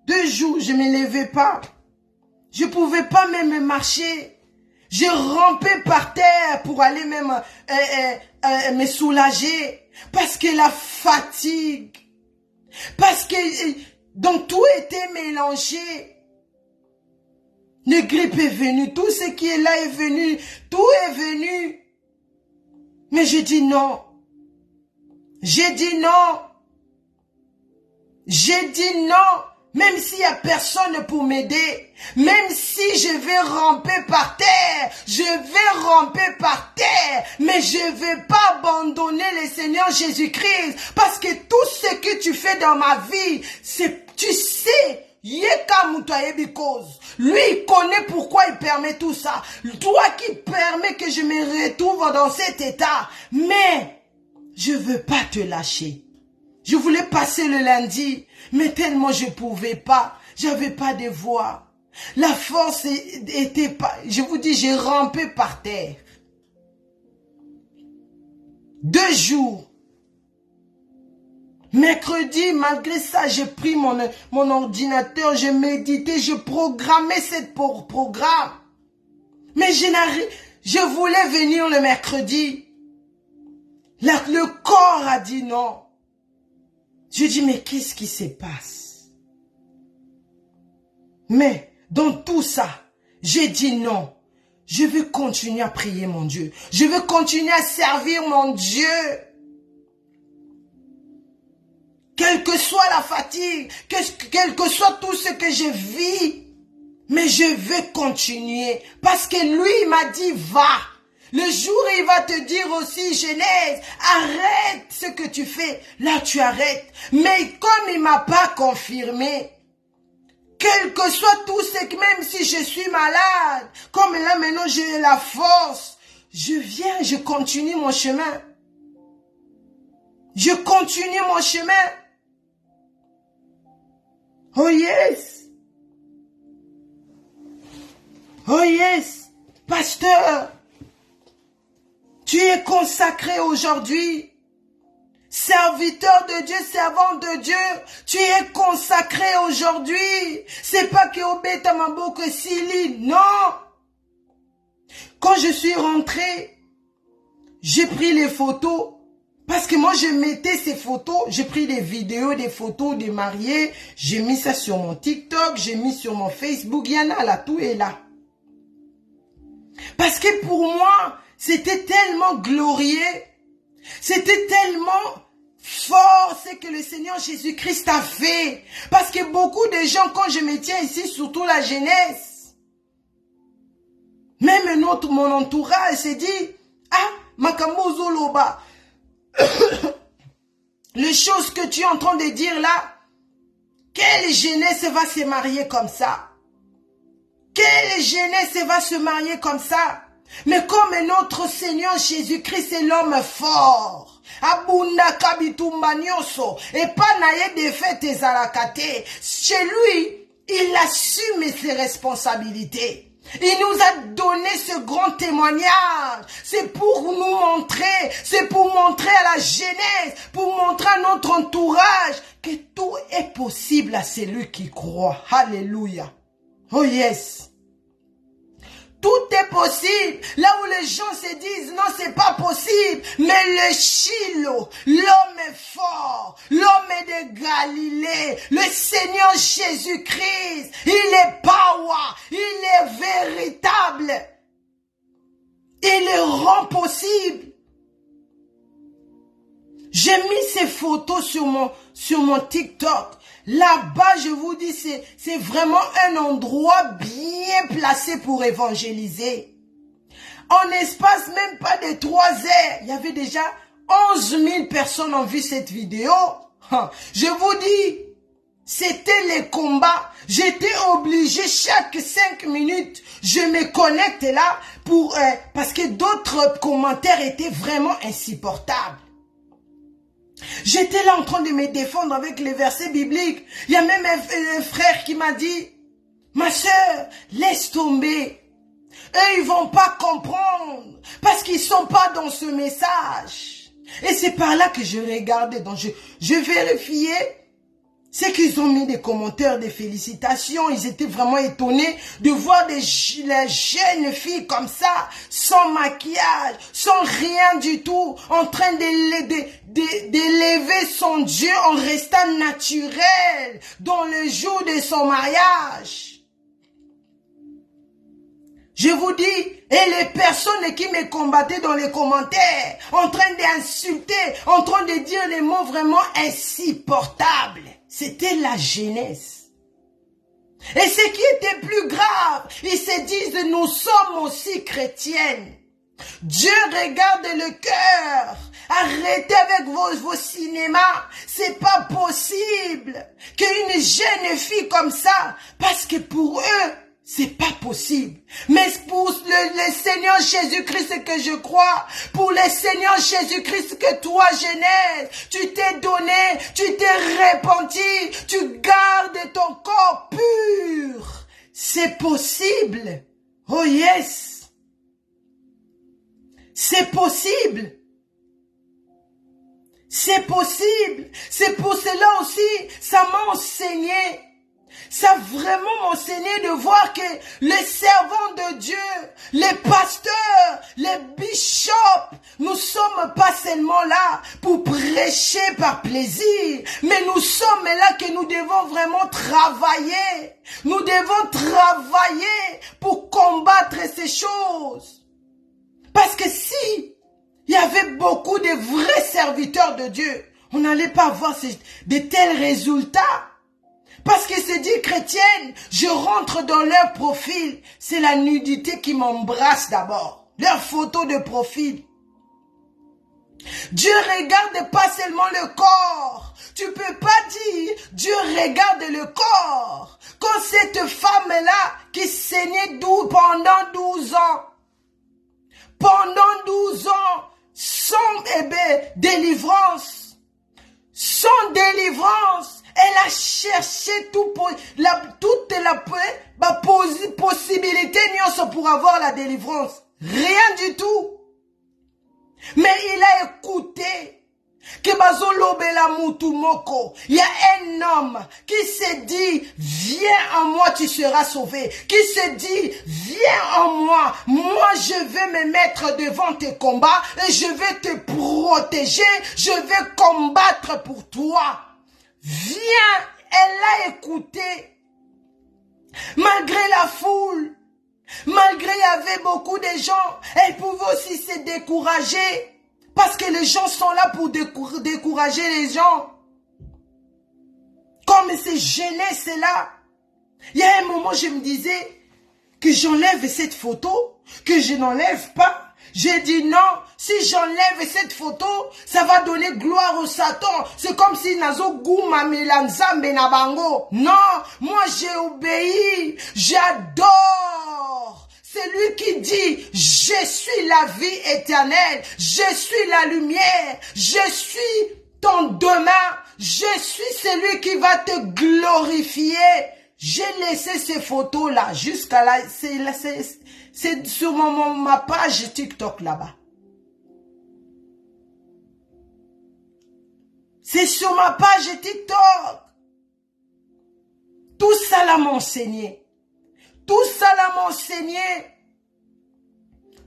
2 jours, je ne me levais pas. Je ne pouvais pas même marcher. Je rampais par terre pour aller même me soulager. Parce que la fatigue. Parce que donc tout était mélangé. Le grippe est venu. Tout ce qui est là est venu. Tout est venu. Mais j'ai dit non. J'ai dit non. J'ai dit non. Même s'il n'y a personne pour m'aider, même si je vais ramper par terre, je vais ramper par terre, mais je ne vais pas abandonner le Seigneur Jésus-Christ, parce que tout ce que tu fais dans ma vie, c'est, tu sais, lui, il connaît pourquoi il permet tout ça. Toi qui permets que je me retrouve dans cet état, mais je ne veux pas te lâcher. Je voulais passer le lundi, mais tellement je pouvais pas. J'avais pas de voix. La force était pas... Je vous dis, j'ai rampé par terre. 2 jours. Mercredi, malgré ça, j'ai pris mon ordinateur, j'ai médité, j'ai programmé cette programme. Mais je voulais venir le mercredi. Le corps a dit non. Je dis, mais qu'est-ce qui se passe? Mais dans tout ça, j'ai dit non. Je veux continuer à prier mon Dieu. Je veux continuer à servir mon Dieu. Quelle que soit la fatigue, quel que soit tout ce que je vis, mais je veux continuer. Parce que lui, il m'a dit, va. Le jour où il va te dire aussi, Genèse, arrête ce que tu fais. Là, tu arrêtes. Mais comme il m'a pas confirmé, quel que soit tout ce que, même si je suis malade, comme là maintenant j'ai la force, je viens, je continue mon chemin. Je continue mon chemin. Oh yes. Oh yes. Pasteur. Tu es consacré aujourd'hui. Serviteur de Dieu, servant de Dieu. Tu es consacré aujourd'hui. C'est pas que Obeta Maboko Sili. Non. Quand je suis rentré, j'ai pris les photos. Parce que moi, je mettais ces photos. J'ai pris des vidéos, des photos des mariés. J'ai mis ça sur mon TikTok. J'ai mis sur mon Facebook. Il y en a là, tout est là. Parce que pour moi, c'était tellement glorieux, c'était tellement fort ce que le Seigneur Jésus-Christ a fait. Parce que beaucoup de gens, quand je me tiens ici, surtout la jeunesse, même mon entourage s'est dit, ah, Makambo Zoloba, les choses que tu es en train de dire là, quelle jeunesse va se marier comme ça? Quelle jeunesse va se marier comme ça? Mais comme notre Seigneur Jésus-Christ est l'homme fort, Abunda Kabitumba Nyoso, et pas naïe de fêtes et zarakate, chez lui, il assume ses responsabilités. Il nous a donné ce grand témoignage. C'est pour nous montrer, c'est pour montrer à la jeunesse, pour montrer à notre entourage que tout est possible à celui qui croit. Alléluia. Oh yes. Tout est possible. Là où les gens se disent, non, c'est pas possible. Mais le Shiloh, l'homme est fort. L'homme est de Galilée. Le Seigneur Jésus-Christ, il est power. Il est véritable. Il le rend possible. J'ai mis ces photos sur mon TikTok. Là-bas, je vous dis, c'est vraiment un endroit bien placé pour évangéliser. En espace même pas de 3 heures, il y avait déjà 11 000 personnes ont vu cette vidéo. Je vous dis, c'était les combats. J'étais obligé chaque 5 minutes, je me connecte là parce que d'autres commentaires étaient vraiment insupportables. J'étais là en train de me défendre avec les versets bibliques. Il y a même un frère qui m'a dit, ma soeur, laisse tomber. Eux, ils vont pas comprendre parce qu'ils sont pas dans ce message. Et c'est par là que je regardais. Donc, je vérifiais C'est qu'ils ont mis des commentaires de félicitations. Ils étaient vraiment étonnés de voir les jeunes filles comme ça, sans maquillage, sans rien du tout, en train d'élever son Dieu en restant naturel dans le jour de son mariage. Je vous dis, et les personnes qui me combattaient dans les commentaires, en train d'insulter, en train de dire les mots vraiment insupportables, c'était la jeunesse. Et ce qui était plus grave, ils se disent, nous sommes aussi chrétiennes. Dieu regarde le cœur. Arrêtez avec vos cinémas. C'est pas possible qu'une jeune fille comme ça, parce que pour eux, c'est pas possible. Mais pour le Seigneur Jésus-Christ que je crois, pour le Seigneur Jésus-Christ que toi, jeunesse, tu t'es donné, tu t'es repenti, tu gardes ton corps pur. C'est possible. Oh yes. C'est possible. C'est possible. C'est pour cela aussi, ça m'a enseigné. Ça a vraiment m'enseigné de voir que les servants de Dieu, les pasteurs, les bishops, nous sommes pas seulement là pour prêcher par plaisir, mais nous sommes là que nous devons vraiment travailler. Nous devons travailler pour combattre ces choses. Parce que si il y avait beaucoup de vrais serviteurs de Dieu, on n'allait pas avoir de tels résultats. Parce que c'est dit chrétienne, je rentre dans leur profil. C'est la nudité qui m'embrasse d'abord. Leur photo de profil. Dieu regarde pas seulement le corps. Tu peux pas dire, Dieu regarde le corps. Quand cette femme-là qui saignait pendant 12 ans, sans délivrance, elle a cherché toute la possibilité pour avoir la délivrance. Rien du tout. Mais il a écouté que bazolobela mutu moko. Il y a un homme qui se dit, viens en moi, tu seras sauvé. Qui se dit, viens en moi. Moi, je vais me mettre devant tes combats et je vais te protéger. Je vais combattre pour toi. Viens, elle l'a écouté. Malgré la foule, malgré il y avait beaucoup de gens, elle pouvait aussi se décourager. Parce que les gens sont là pour décourager les gens. Comme ces jeunesses-là. Il y a un moment, je me disais que j'enlève cette photo, que je n'enlève pas. J'ai dit non, si j'enlève cette photo, ça va donner gloire au Satan. C'est comme si nazo gouma melanzambe na bango. Non, moi j'ai obéi, j'adore. C'est lui qui dit, je suis la vie éternelle, je suis la lumière, je suis ton demain, je suis celui qui va te glorifier. J'ai laissé ces photos-là jusqu'à là, c'est sur ma page TikTok là-bas. C'est sur ma page TikTok. Tout ça là m'a enseigné. Tout ça là m'a enseigné.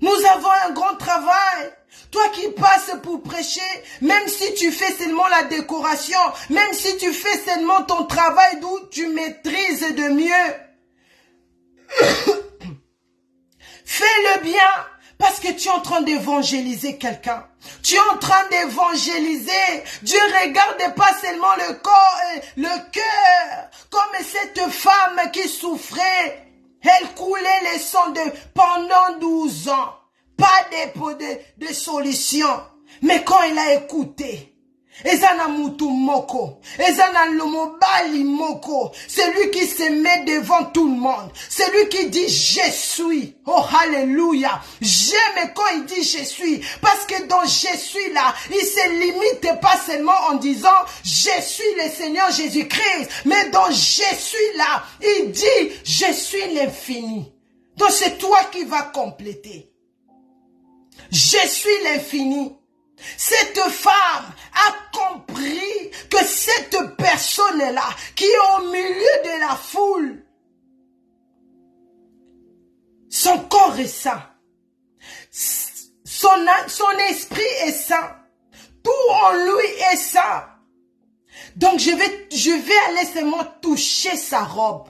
Nous avons un grand travail. Toi qui passes pour prêcher, même si tu fais seulement la décoration, même si tu fais seulement ton travail d'où tu maîtrises de mieux, fais-le bien parce que tu es en train d'évangéliser quelqu'un. Tu es en train d'évangéliser. Dieu regarde pas seulement le corps, le cœur, comme cette femme qui souffrait. Elle coulait le sang pendant 12 ans. Pas de solution. Mais quand elle a écouté, Ezana mutu moko, Ezana lomobali moko, celui qui se met devant tout le monde, celui qui dit je suis, oh alléluia, j'aime quand il dit je suis, parce que dans je suis là, il se limite pas seulement en disant je suis le Seigneur Jésus-Christ, mais dans je suis là, il dit je suis l'infini. Donc c'est toi qui vas compléter. Je suis l'infini. Cette femme a compris que cette personne-là, qui est au milieu de la foule, son corps est saint, son esprit est saint, tout en lui est saint. Donc je vais aller seulement toucher sa robe.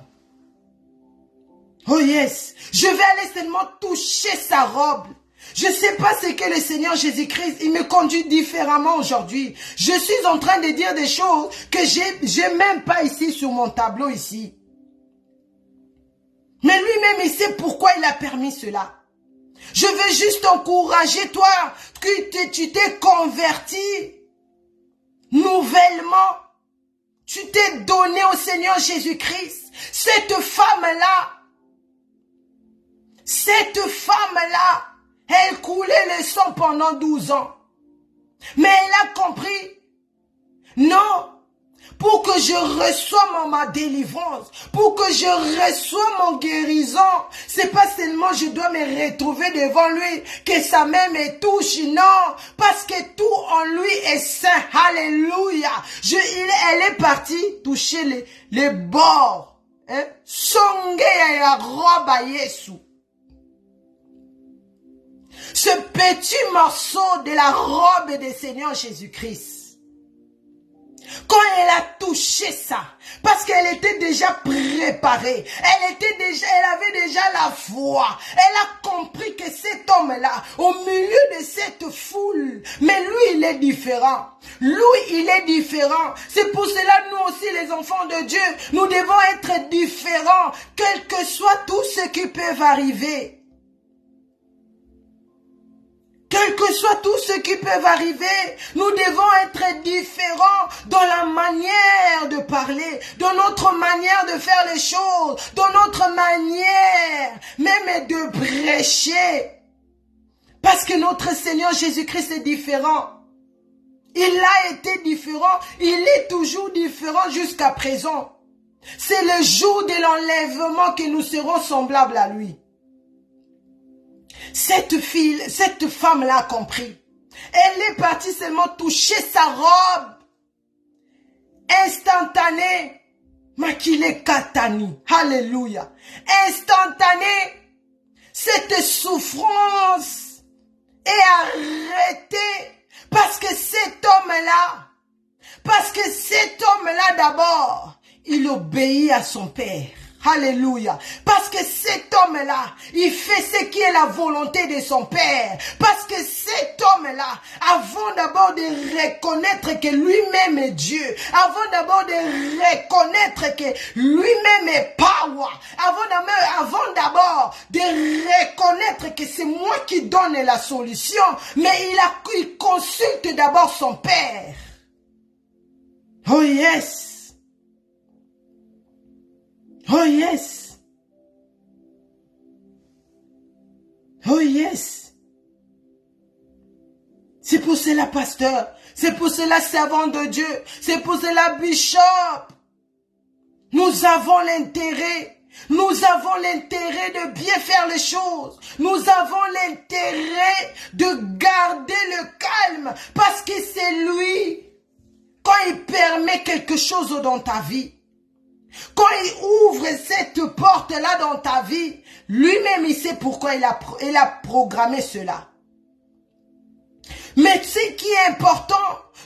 Oh yes, je vais aller seulement toucher sa robe. Je ne sais pas ce que le Seigneur Jésus-Christ, il me conduit différemment aujourd'hui. Je suis en train de dire des choses que j'ai même pas ici sur mon tableau ici. Mais lui-même, il sait pourquoi il a permis cela. Je veux juste t'encourager, toi, que tu t'es converti nouvellement. Tu t'es donné au Seigneur Jésus-Christ. Cette femme-là, elle coulait le sang pendant 12 ans. Mais elle a compris. Non. Pour que je reçoive ma délivrance, pour que je reçoive mon guérison, c'est pas seulement je dois me retrouver devant lui, que sa main me touche, non, parce que tout en lui est saint, alléluia. Elle est partie toucher les bords, hein, songe ya robe à Yesu. Ce petit morceau de la robe du Seigneur Jésus-Christ. Quand elle a touché ça, parce qu'elle était déjà préparée, elle avait déjà la foi, elle a compris que cet homme-là, au milieu de cette foule, mais lui il est différent. Lui il est différent. C'est pour cela nous aussi les enfants de Dieu, nous devons être différents, quel que soit tout ce qui peut arriver. Quel que soit tout ce qui peut arriver, nous devons être différents dans la manière de parler, dans notre manière de faire les choses, dans notre manière même de prêcher. Parce que notre Seigneur Jésus-Christ est différent. Il a été différent, il est toujours différent jusqu'à présent. C'est le jour de l'enlèvement que nous serons semblables à lui. Cette femme-là a compris. Elle est partie seulement toucher sa robe. Instantané. Makile katani. Alléluia. Instantané. Cette souffrance est arrêtée. Parce que cet homme-là d'abord, il obéit à son père. Alléluia. Parce que cet homme-là, il fait ce qui est la volonté de son Père. Parce que cet homme-là, avant d'abord de reconnaître que lui-même est Dieu, avant d'abord de reconnaître que lui-même est power, avant d'abord de reconnaître que c'est moi qui donne la solution, mais il consulte d'abord son Père. Oh yes. Oh yes. Oh yes. C'est pour cela, pasteur. C'est pour cela, servant de Dieu. C'est pour cela, bishop. Nous avons l'intérêt. Nous avons l'intérêt de bien faire les choses. Nous avons l'intérêt de garder le calme. Parce que c'est lui. Quand il permet quelque chose dans ta vie, quand il ouvre cette porte-là dans ta vie, lui-même il sait pourquoi il a programmé cela. Mais ce qui est important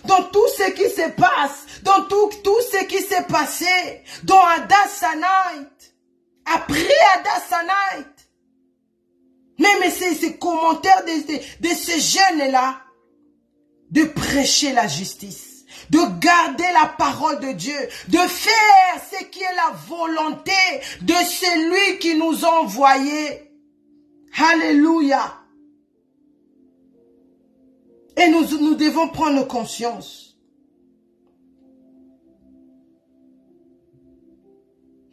dans tout ce qui se passe, dans tout ce qui s'est passé, dans Hadassah-Night, après Hadassah-Night, même ces commentaires de ce jeune-là, de prêcher la justice. De garder la parole de Dieu, de faire ce qui est la volonté de celui qui nous a envoyés. Alléluia. Et nous devons prendre conscience.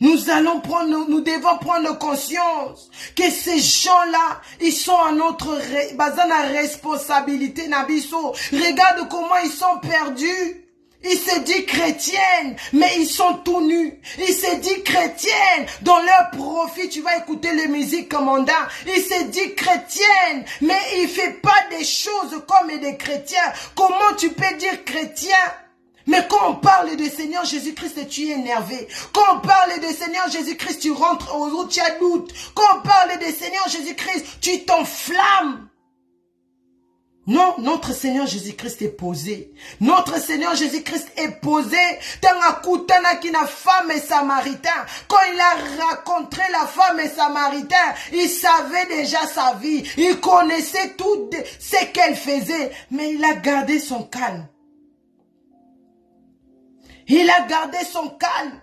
Nous devons prendre conscience que ces gens-là, ils sont à notre responsabilité. Regarde comment ils sont perdus. Ils se disent chrétiennes, mais ils sont tout nus. Ils se disent chrétiennes, dans leur profit, tu vas écouter les musiques commandant. Ils se disent chrétiennes, mais ils ne font pas des choses comme des chrétiens. Comment tu peux dire chrétien, Mais quand on parle de Seigneur Jésus-Christ, tu es énervé. Quand on parle de Seigneur Jésus-Christ, tu rentres aux autres, tu as doute. Quand on parle de Seigneur Jésus-Christ, tu t'enflammes. Non, notre Seigneur Jésus-Christ est posé. Notre Seigneur Jésus-Christ est posé. Dans femme et samaritain. Quand il a rencontré la femme et samaritain, il savait déjà sa vie. Il connaissait tout ce qu'elle faisait. Mais il a gardé son calme. Il a gardé son calme.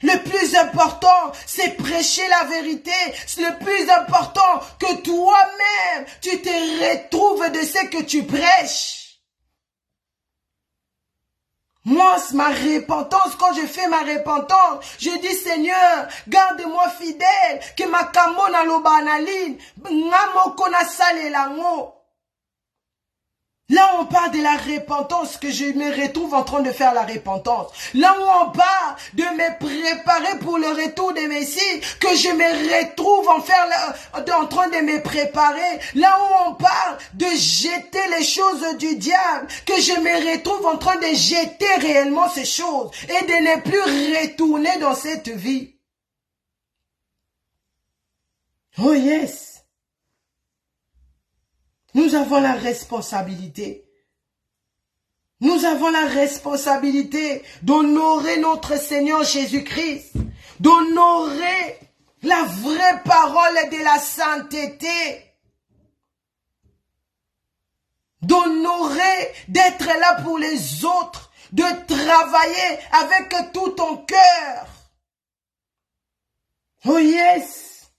Le plus important, c'est prêcher la vérité. Le plus important, que toi-même, tu te retrouves de ce que tu prêches. Moi, ma repentance, quand je fais ma repentance, je dis Seigneur, garde-moi fidèle, que ma kamona l'obanaline, ngamo kona sale lango. Là où on parle de la repentance, que je me retrouve en train de faire la repentance. Là où on parle de me préparer pour le retour de Messie, que je me retrouve en train de me préparer. Là où on parle de jeter les choses du diable, que je me retrouve en train de jeter réellement ces choses et de ne plus retourner dans cette vie. Oh yes! Nous avons la responsabilité. Nous avons la responsabilité d'honorer notre Seigneur Jésus-Christ, d'honorer la vraie parole de la sainteté, d'honorer, d'être là pour les autres, de travailler avec tout ton cœur. Oh yes!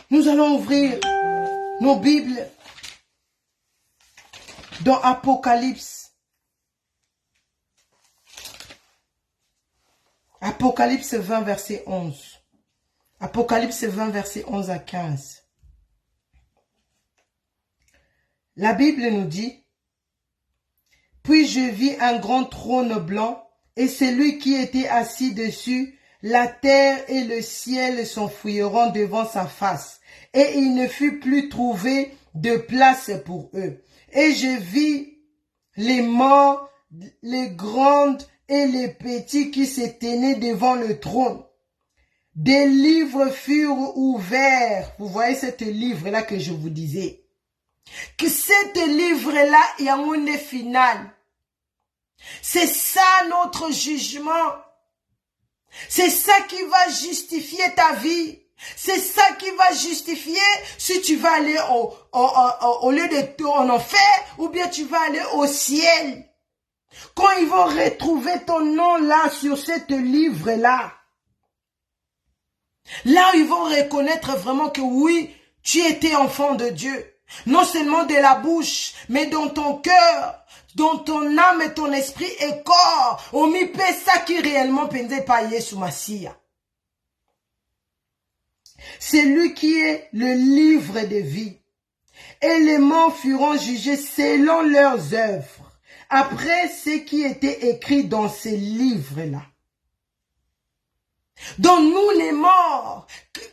Nous allons ouvrir nos Bibles dans Apocalypse. Apocalypse 20, verset 11. Apocalypse 20, verset 11 à 15. La Bible nous dit, « Puis je vis un grand trône blanc, et celui qui était assis dessus, la terre et le ciel s'enfuiront devant sa face, et il ne fut plus trouvé de place pour eux. Et je vis les morts, les grandes et les petits qui se tenaient devant le trône. Des livres furent ouverts. » Vous voyez ce livre-là que je vous disais. Que ce livre-là est un final. C'est ça notre jugement. C'est ça qui va justifier ta vie. C'est ça qui va justifier si tu vas aller au lieu de en enfer ou bien tu vas aller au ciel. Quand ils vont retrouver ton nom là sur ce livre-là, là ils vont reconnaître vraiment que oui, tu étais enfant de Dieu. Non seulement de la bouche, mais dans ton cœur, dans ton âme et ton esprit et corps. On m'y paie ça qui réellement pendait pas Yesu Massia. C'est lui qui est le livre de vie. Et les morts furent jugés selon leurs œuvres, après ce qui était écrit dans ces livres-là. Donc nous les morts,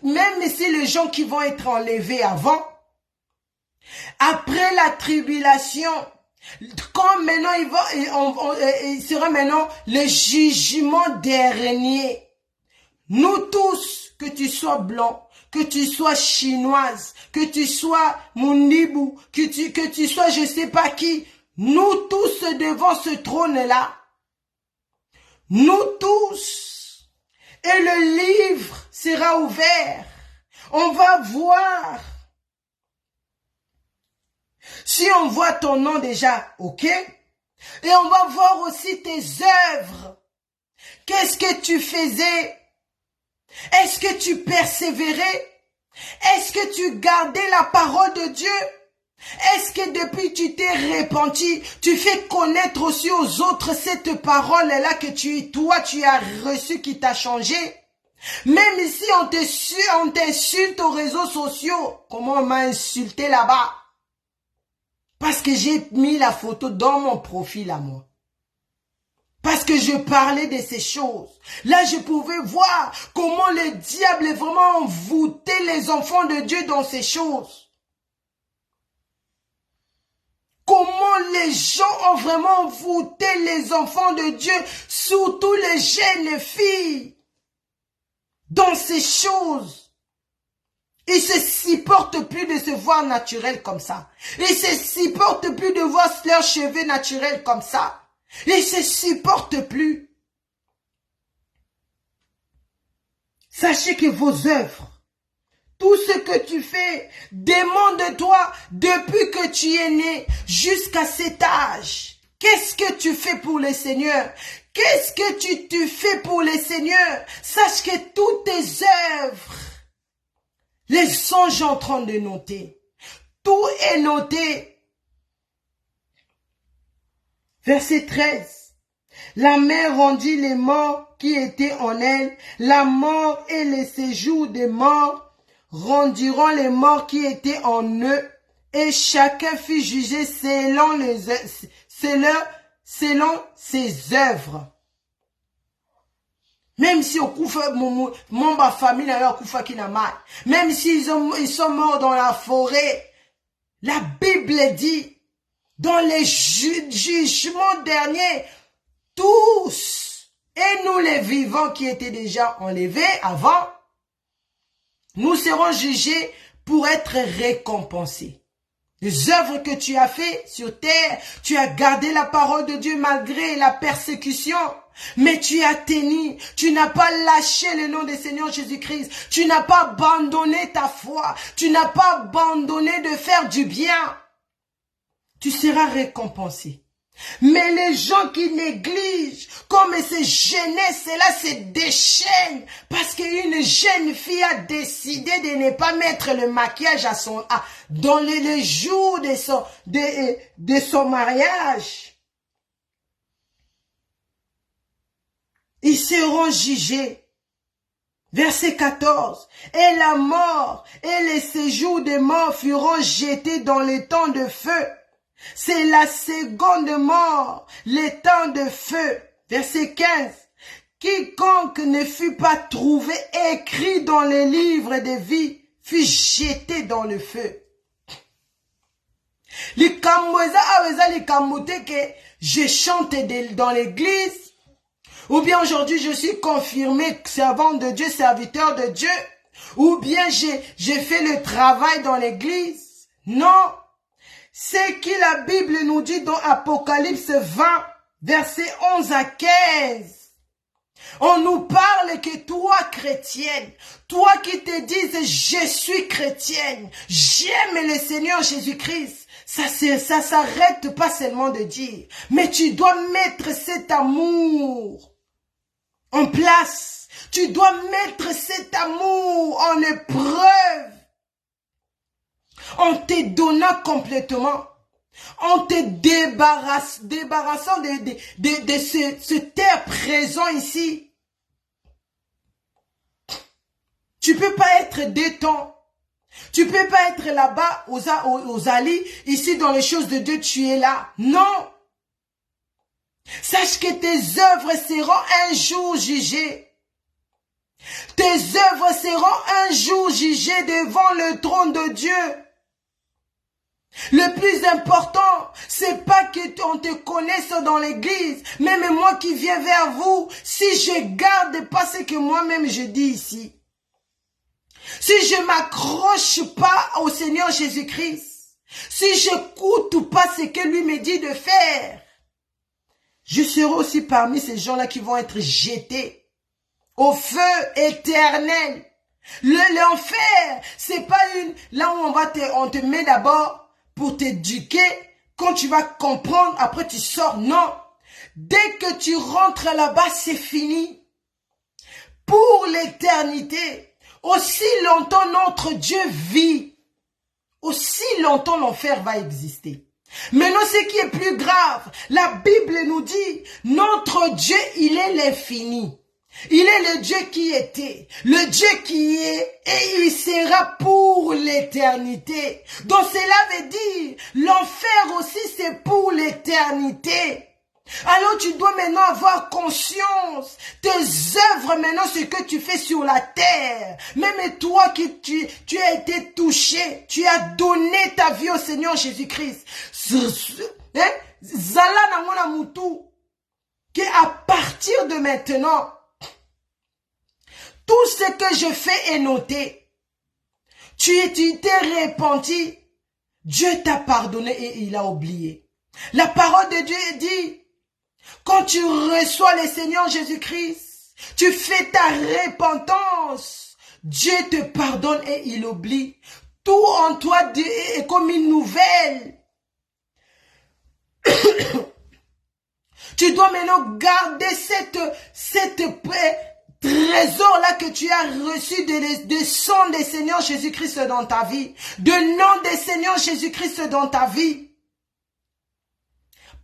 même si les gens qui vont être enlevés avant, après la tribulation, quand maintenant il sera maintenant le jugement dernier. Nous tous, que tu sois blanc, que tu sois chinoise, que tu sois Mundibu, que tu sois je sais pas qui, nous tous devant ce trône-là, nous tous, et le livre sera ouvert. On va voir. Si on voit ton nom déjà, ok? Et on va voir aussi tes œuvres. Qu'est-ce que tu faisais? Est-ce que tu persévérais? Est-ce que tu gardais la parole de Dieu? Est-ce que depuis tu t'es repenti, tu fais connaître aussi aux autres cette parole-là que toi tu as reçue qui t'a changé? Même si on t'insulte aux réseaux sociaux, comment on m'a insulté là-bas? Parce que j'ai mis la photo dans mon profil à moi. Parce que je parlais de ces choses. Là, je pouvais voir comment le diable est vraiment envoûté les enfants de Dieu dans ces choses. Comment les gens ont vraiment voûté les enfants de Dieu, surtout les jeunes filles, dans ces choses. Ils se supportent plus de se voir naturel comme ça. Ils se supportent plus de voir leurs cheveux naturels comme ça. Ils se supportent plus. Sachez que vos œuvres, tout ce que tu fais, demande-toi depuis que tu es né jusqu'à cet âge. Qu'est-ce que tu fais pour le Seigneur? Qu'est-ce que tu fais pour le Seigneur? Sache que toutes tes œuvres, les songes en train de noter. Tout est noté. Verset 13. La mer rendit les morts qui étaient en elle. La mort et les séjours des morts rendiront les morts qui étaient en eux. Et chacun fut jugé selon ses œuvres. Même si au Koufa, mon famille n'a Koufa qui n'a mal. Même s'ils sont morts dans la forêt. La Bible dit, dans les jugements derniers, tous, et nous les vivants qui étaient déjà enlevés avant, nous serons jugés pour être récompensés. Les œuvres que tu as faites sur terre, tu as gardé la parole de Dieu malgré la persécution. Mais tu as tenu, tu n'as pas lâché le nom du Seigneur Jésus-Christ. Tu n'as pas abandonné ta foi. Tu n'as pas abandonné de faire du bien. Tu seras récompensé. Mais les gens qui négligent, comme ces jeunesses, là se déchaînent parce qu'une jeune fille a décidé de ne pas mettre le maquillage dans les jours de son mariage. Ils seront jugés. Verset 14. Et la mort et les séjours des morts furent jetés dans les temps de feu. C'est la seconde mort, les temps de feu. Verset 15. Quiconque ne fut pas trouvé écrit dans les livres de vie fut jeté dans le feu. Les kamweza aweza les kamote que je chante dans l'église. Ou bien aujourd'hui je suis confirmé servant de Dieu, serviteur de Dieu. Ou bien j'ai fait le travail dans l'église. Non. C'est que la Bible nous dit dans Apocalypse 20, versets 11 à 15. On nous parle que toi, chrétienne, toi qui te dises, je suis chrétienne, j'aime le Seigneur Jésus-Christ. Ça s'arrête pas seulement de dire, mais tu dois mettre cet amour en place. Tu dois mettre cet amour en épreuve. En te donnant complètement, en te débarrassant de ce terre présent ici. Tu peux pas être détente. Tu peux pas être là-bas aux alliés, ici dans les choses de Dieu, tu es là. Non. Sache que tes œuvres seront un jour jugées. Tes œuvres seront un jour jugées devant le trône de Dieu. Le plus important, c'est pas que on te connaisse dans l'église. Même moi qui viens vers vous, si je garde pas ce que moi-même je dis ici. Si je m'accroche pas au Seigneur Jésus-Christ. Si je n'écoute pas ce que lui me dit de faire. Je serai aussi parmi ces gens-là qui vont être jetés au feu éternel. L'enfer, c'est pas là où on te met d'abord pour t'éduquer, quand tu vas comprendre, après tu sors. Non. Dès que tu rentres là-bas, c'est fini. Pour l'éternité, aussi longtemps notre Dieu vit, aussi longtemps l'enfer va exister. Maintenant, ce qui est plus grave, la Bible nous dit, notre Dieu, il est l'infini. Il est le Dieu qui était, le Dieu qui est, et il sera pour l'éternité. Donc cela veut dire, l'enfer aussi c'est pour l'éternité. Alors tu dois maintenant avoir conscience, tes œuvres maintenant, ce que tu fais sur la terre. Même toi qui tu as été touché, tu as donné ta vie au Seigneur Jésus-Christ. Zala na mona mutu. Que à partir de maintenant, tout ce que je fais est noté. Tu t'es repenti. Dieu t'a pardonné et il a oublié. La parole de Dieu dit, quand tu reçois le Seigneur Jésus-Christ, tu fais ta repentance. Dieu te pardonne et il oublie. Tout en toi est comme une nouvelle. Tu dois maintenant garder cette trésor-là que tu as reçu de sang des Seigneur Jésus-Christ dans ta vie. De nom des Seigneur Jésus-Christ dans ta vie.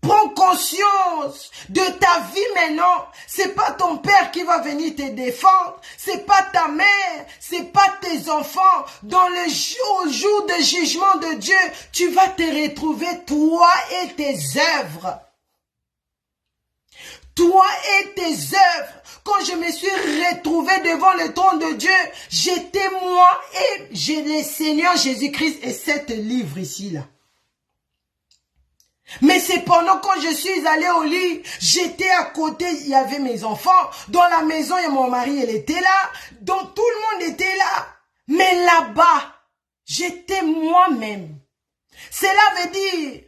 Prends conscience de ta vie maintenant. C'est pas ton père qui va venir te défendre. C'est pas ta mère. C'est pas tes enfants. Dans le jour de jugement de Dieu, tu vas te retrouver toi et tes œuvres. Toi et tes œuvres. Quand je me suis retrouvé devant le trône de Dieu, j'étais moi et j'ai le Seigneur Jésus-Christ et cet livre ici là. Mais cependant, quand je suis allé au lit, j'étais à côté, il y avait mes enfants. Dans la maison, et mon mari, elle était là. Donc tout le monde était là. Mais là-bas, j'étais moi-même. Cela veut dire,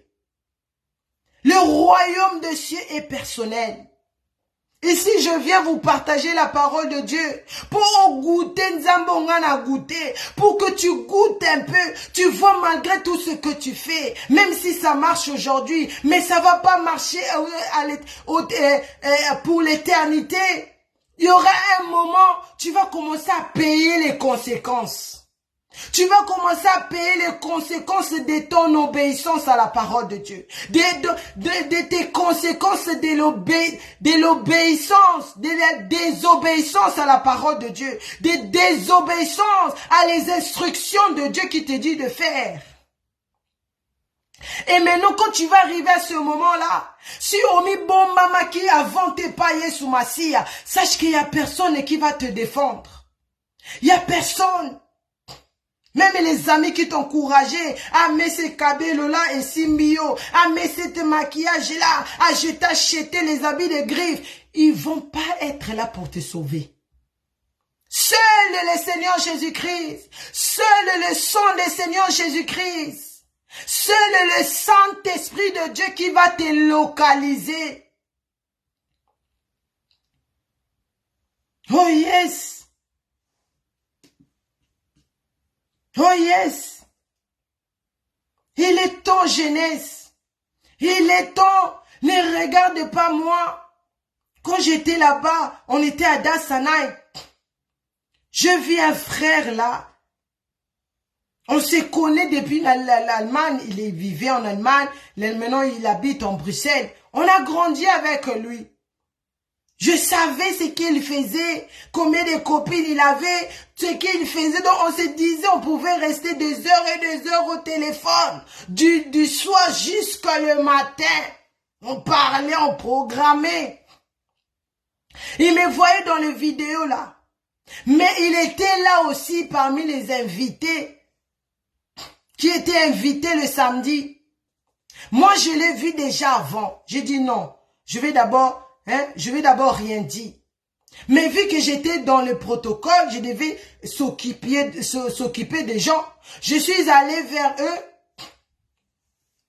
le royaume de cieux est personnel. Ici, je viens vous partager la parole de Dieu pour goûter, Nzambongana goûter, pour que tu goûtes un peu. Tu vois malgré tout ce que tu fais, même si ça marche aujourd'hui, mais ça va pas marcher pour l'éternité. Il y aura un moment, tu vas commencer à payer les conséquences. Tu vas commencer à payer les conséquences de ton obéissance à la parole de Dieu. De tes conséquences de l'obéissance, de la désobéissance à la parole de Dieu. De désobéissance à les instructions de Dieu qui te dit de faire. Et maintenant, quand tu vas arriver à ce moment-là, si Omi Bombama qui avant te payer sous Massia, sache qu'il n'y a personne qui va te défendre. Il n'y a personne. Même les amis qui t'encourageaient à mettre ce cabello-là et Simbio, à mettre ce maquillage-là, à je t'acheter les habits de griffes, ils vont pas être là pour te sauver. Seul le Seigneur Jésus-Christ, seul le sang du Seigneur Jésus-Christ, seul le Saint-Esprit de Dieu qui va te localiser. Oh yes! Oh yes! Il est temps, jeunesse. Il est temps. Ne regarde pas moi. Quand j'étais là-bas, on était à Dassanaï. Je vis un frère là. On se connaît depuis l'Allemagne. Il vivait en Allemagne. Maintenant, il habite en Bruxelles. On a grandi avec lui. Je savais ce qu'il faisait, combien de copines il avait, ce qu'il faisait. Donc on se disait, on pouvait rester des heures et des heures au téléphone, du soir jusqu'au le matin. On parlait, on programmait. Il me voyait dans les vidéos là. Mais il était là aussi parmi les invités, qui étaient invités le samedi. Moi, je l'ai vu déjà avant. J'ai dit non, je vais d'abord rien dire. Mais vu que j'étais dans le protocole, je devais s'occuper des gens. Je suis allé vers eux,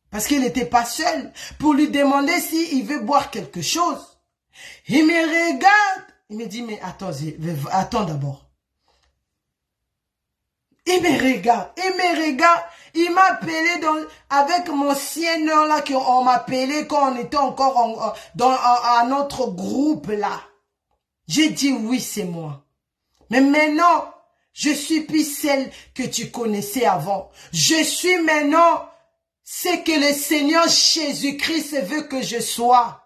parce qu'il n'était pas seul, pour lui demander s'il veut boire quelque chose. Il me regarde, il me dit, mais attends d'abord. Il me regarde, il m'a appelé avec mon ancien nom là qu'on m'appelait quand on était encore dans notre groupe là. J'ai dit oui, c'est moi. Mais maintenant, je suis plus celle que tu connaissais avant. Je suis maintenant ce que le Seigneur Jésus-Christ veut que je sois.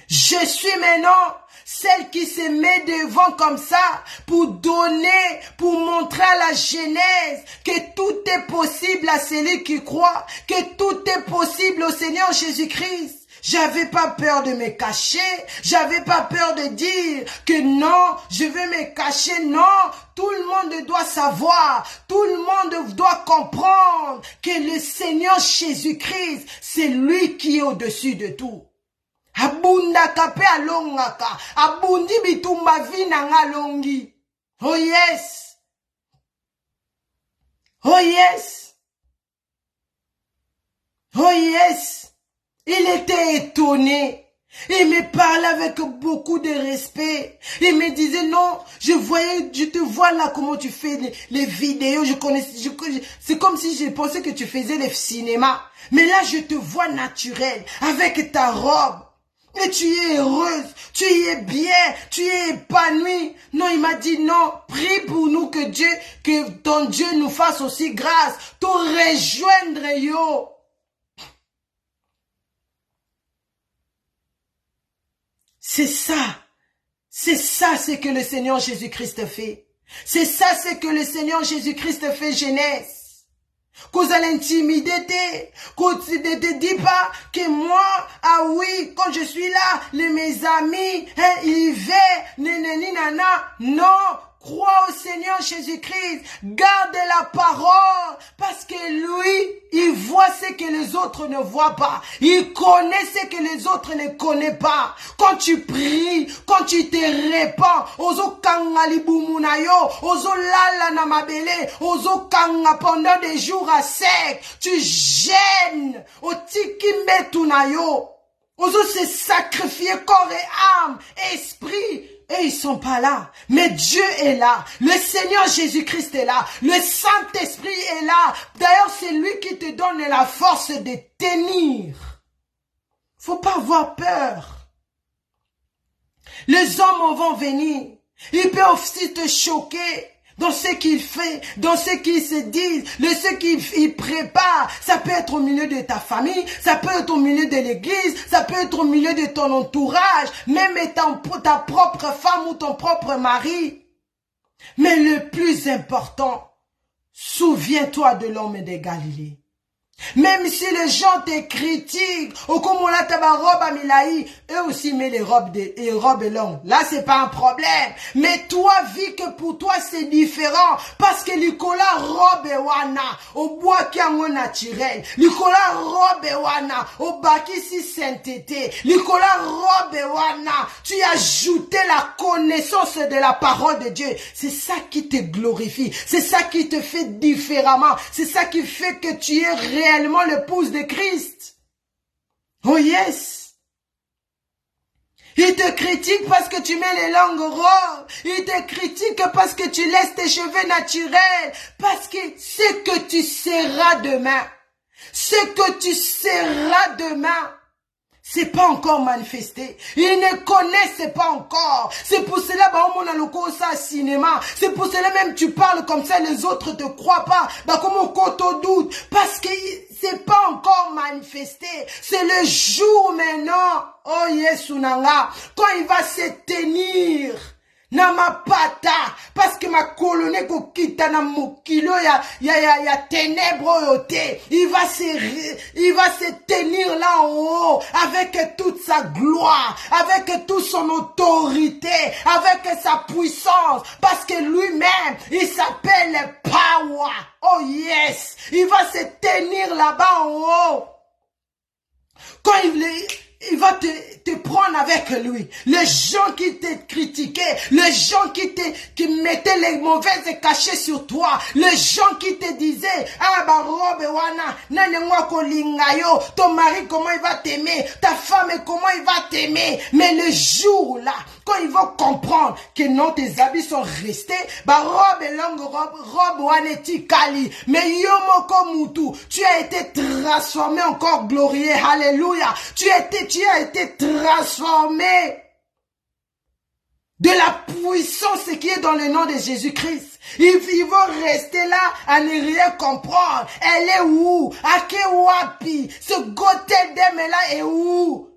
Je suis maintenant celle qui se met devant comme ça pour donner, pour montrer à la jeunesse que tout est possible à celui qui croit, que tout est possible au Seigneur Jésus-Christ. J'avais pas peur de me cacher. J'avais pas peur de dire que non, je vais me cacher. Non, tout le monde doit savoir. Tout le monde doit comprendre que le Seigneur Jésus-Christ, c'est lui qui est au-dessus de tout. Abunda kape alongaka. Abundi bitumba vinanga longi. Oh yes. Oh yes. Oh yes. Il était étonné. Il me parlait avec beaucoup de respect. Il me disait non, je te vois là comment tu fais les vidéos. C'est comme si je pensais que tu faisais le cinéma. Mais là, je te vois naturel, avec ta robe. Et tu es heureuse, tu y es bien, tu es épanouie. Non, il m'a dit non, prie pour nous que ton Dieu nous fasse aussi grâce. Te rejoindre, yo. C'est ça ce que le Seigneur Jésus-Christ fait. C'est ça ce que le Seigneur Jésus-Christ fait jeunesse. Qu'on a l'intimidé, qu'on ne te dit pas que moi, ah oui, quand je suis là, mes amis, hein, ils viennent, nana. Non, crois au Seigneur Jésus-Christ, garde la parole, parce que lui, il voit ce que les autres ne voient pas. Il connaît ce que les autres ne connaissent pas. Quand tu pries, quand tu te répands, ozo kanga libumuna yo, ozo lala na mabele, ozo kanga pendant des jours à sec, tu gênes, otiki metuna yo, ozo se sacrifier corps et âme, esprit. Et ils sont pas là. Mais Dieu est là. Le Seigneur Jésus-Christ est là. Le Saint-Esprit est là. D'ailleurs, c'est lui qui te donne la force de tenir. Faut pas avoir peur. Les hommes vont venir. Ils peuvent aussi te choquer dans ce qu'il fait, dans ce qu'il se dit, ce qu'il prépare. Ça peut être au milieu de ta famille, ça peut être au milieu de l'église, ça peut être au milieu de ton entourage, même étant ta propre femme ou ton propre mari. Mais le plus important, souviens-toi de l'homme de Galilée. Même si les gens te critiquent, ou comme on a ta robe à Milaï, eux aussi mettent les robes longues. Là, c'est pas un problème. Mais toi, vis que pour toi, c'est différent. Parce que Nicolas robe wana, au bois qui est naturel. Nicolas robe wana, au baki si sainteté. Nicolas robe wana, tu as ajouté la connaissance de la parole de Dieu. C'est ça qui te glorifie. C'est ça qui te fait différemment. C'est ça qui fait que tu es réellement l'épouse de Christ. Oh yes. Il te critique parce que tu mets les longues robes. Il te critique parce que tu laisses tes cheveux naturels. Parce que ce que tu seras demain, c'est pas encore manifesté. Ils ne connaissent pas encore. C'est pour cela, on a le cours ça cinéma. C'est pour cela même tu parles comme ça, les autres te croient pas. Comme on compte au doute. Parce que c'est pas encore manifesté. C'est le jour maintenant. Oh Yesu nanga. Quand il va se tenir. Na mapata, parce que ma colonie ko kita na mokilo ya ténèbres yote. Il va se tenir là en haut avec toute sa gloire, avec toute son autorité, avec sa puissance, parce que lui-même, il s'appelle Power. Oh yes, il va se tenir là-bas en haut. Quand il va te prendre avec lui. Les gens qui te critiquaient, les gens qui mettaient les mauvaises cachets sur toi, les gens qui te disaient, ah bah robe wana, nanengwa kolingayo, ton mari comment il va t'aimer, ta femme comment il va t'aimer. Mais le jour là, quand ils vont comprendre que non, tes habits sont restés, bah robe et longue robe wana tikali, mais yomoko mutu, tu as été transformé encore glorieux, alléluia, tu as été transformé de la puissance qui est dans le nom de Jésus-Christ. Ils vont rester là à ne rien comprendre. Elle est où? À Kewapi? Ce côté d'elle là est où?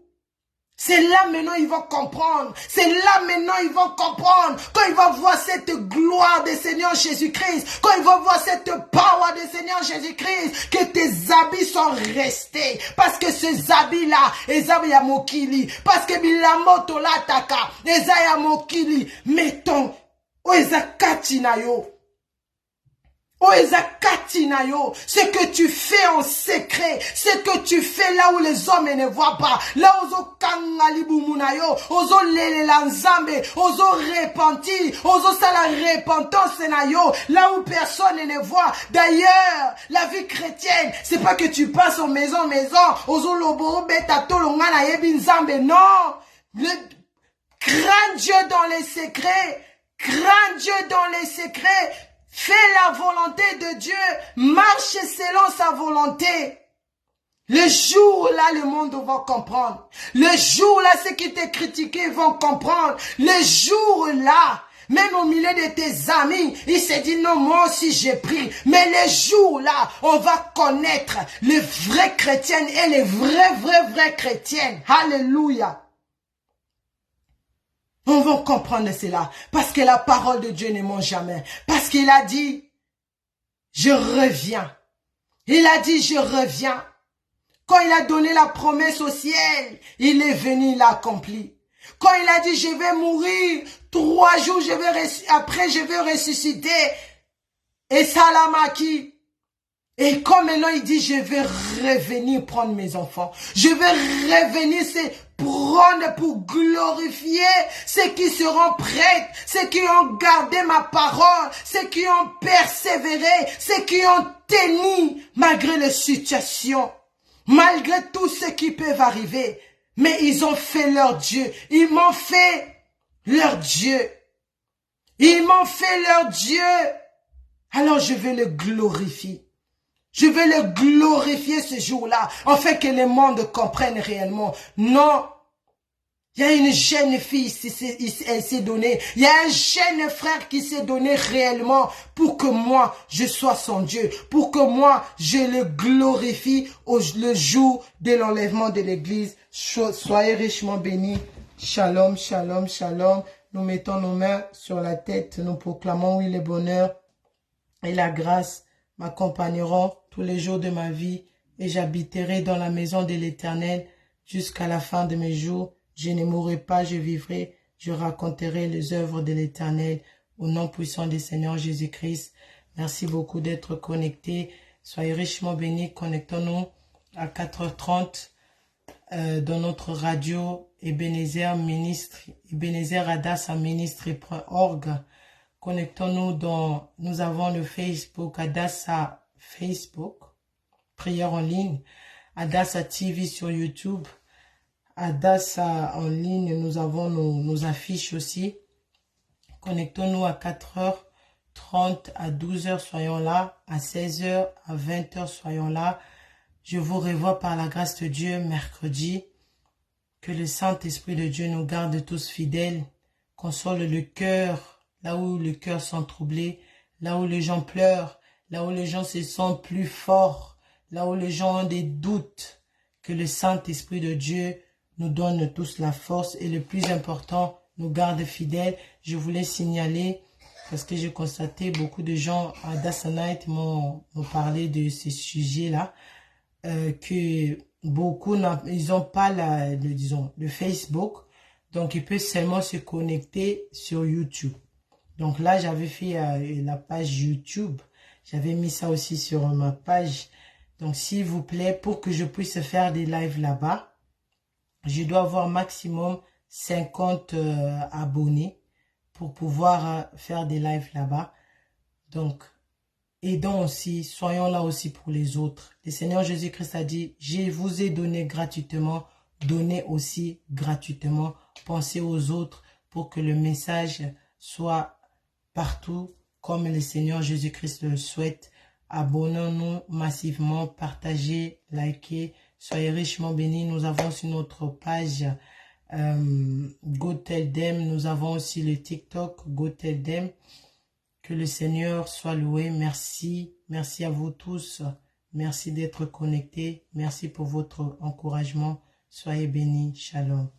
C'est là maintenant ils vont comprendre. C'est là maintenant ils vont comprendre. Quand ils vont voir cette gloire du Seigneur Jésus-Christ. Quand ils vont voir cette power du Seigneur Jésus-Christ, que tes habits sont restés. Parce que ces habits-là, eza ya mokili. Parce que bilamoto la taka, eza ya mokili. Mettons, o eza kati na yo. Oh Ezakatinayo, ce que tu fais en secret, ce que tu fais là où les hommes ne voient pas, là où ozo kangalibunayo, ozo lelela nzambe, ozo repenti, ozo sala repentance nayo, là où personne ne voit. D'ailleurs, la vie chrétienne, c'est pas que tu passes en maison, ozo lobo beta tolongana yebi nzambe, non. Crains Dieu dans les secrets, crains Dieu dans les secrets. Fais la volonté de Dieu. Marche selon sa volonté. Le jour là, le monde va comprendre. Le jour là, ceux qui t'ont critiqué vont comprendre. Le jour là, même au milieu de tes amis, il s'est dit non, moi aussi j'ai pris. Mais le jour là, on va connaître les vraies chrétiennes et les vraies chrétiennes. Alléluia. On va comprendre cela. Parce que la parole de Dieu ne ment jamais. Parce qu'il a dit, je reviens. Il a dit, je reviens. Quand il a donné la promesse au ciel, il est venu, il l'a accompli. Quand il a dit, je vais mourir, 3 jours, après je vais ressusciter. Et Salamaki. Et comme maintenant il dit, je vais revenir prendre mes enfants. Je vais revenir prendre pour glorifier ceux qui seront prêts, ceux qui ont gardé ma parole, ceux qui ont persévéré, ceux qui ont tenu malgré les situations, malgré tout ce qui peut arriver. Mais ils ont fait leur Dieu. Ils m'ont fait leur Dieu. Ils m'ont fait leur Dieu. Alors je vais le glorifier. Je vais le glorifier ce jour-là, afin que le monde comprenne réellement. Non, il y a une jeune fille qui s'est donnée. Il y a un jeune frère qui s'est donné réellement pour que moi, je sois son Dieu. Pour que moi, je le glorifie le jour de l'enlèvement de l'église. Soyez richement bénis. Shalom, shalom, shalom. Nous mettons nos mains sur la tête. Nous proclamons, oui, le bonheur et la grâce m'accompagneront tous les jours de ma vie et j'habiterai dans la maison de l'Éternel jusqu'à la fin de mes jours. Je ne mourrai pas, je vivrai, je raconterai les œuvres de l'Éternel au nom puissant du Seigneur Jésus-Christ. Merci beaucoup d'être connectés. Soyez richement bénis. Connectons-nous à 4h30 dans notre radio Ebenezer Adassa Ministry.org. Connectons-nous nous avons le Facebook, Adassa Facebook, prière en ligne, Adassa TV sur YouTube, Adassa en ligne, nous avons nos affiches aussi. Connectons-nous à 4h30, à 12h, soyons là, à 16h, à 20h, soyons là. Je vous revois par la grâce de Dieu mercredi. Que le Saint-Esprit de Dieu nous garde tous fidèles, console le cœur, là où le cœur sont troublés, là où les gens pleurent, là où les gens se sentent plus forts, là où les gens ont des doutes, que le Saint-Esprit de Dieu nous donne tous la force et le plus important, nous garde fidèles. Je voulais signaler, parce que j'ai constaté beaucoup de gens à Adassa Night m'ont parlé de ces sujets-là, que beaucoup ils n'ont pas le Facebook, donc ils peuvent seulement se connecter sur YouTube. Donc là, j'avais fait la page YouTube. J'avais mis ça aussi sur ma page. Donc, s'il vous plaît, pour que je puisse faire des lives là-bas, je dois avoir maximum 50 abonnés pour pouvoir faire des lives là-bas. Donc, aidons aussi, soyons là aussi pour les autres. Le Seigneur Jésus-Christ a dit, je vous ai donné gratuitement, donnez aussi gratuitement. Pensez aux autres pour que le message soit partout, comme le Seigneur Jésus-Christ le souhaite. Abonnons-nous massivement, partagez, likez, soyez richement bénis. Nous avons sur notre page Go Tell Them, nous avons aussi le TikTok Go Tell Them. Que le Seigneur soit loué. Merci, merci à vous tous. Merci d'être connectés. Merci pour votre encouragement. Soyez bénis. Shalom.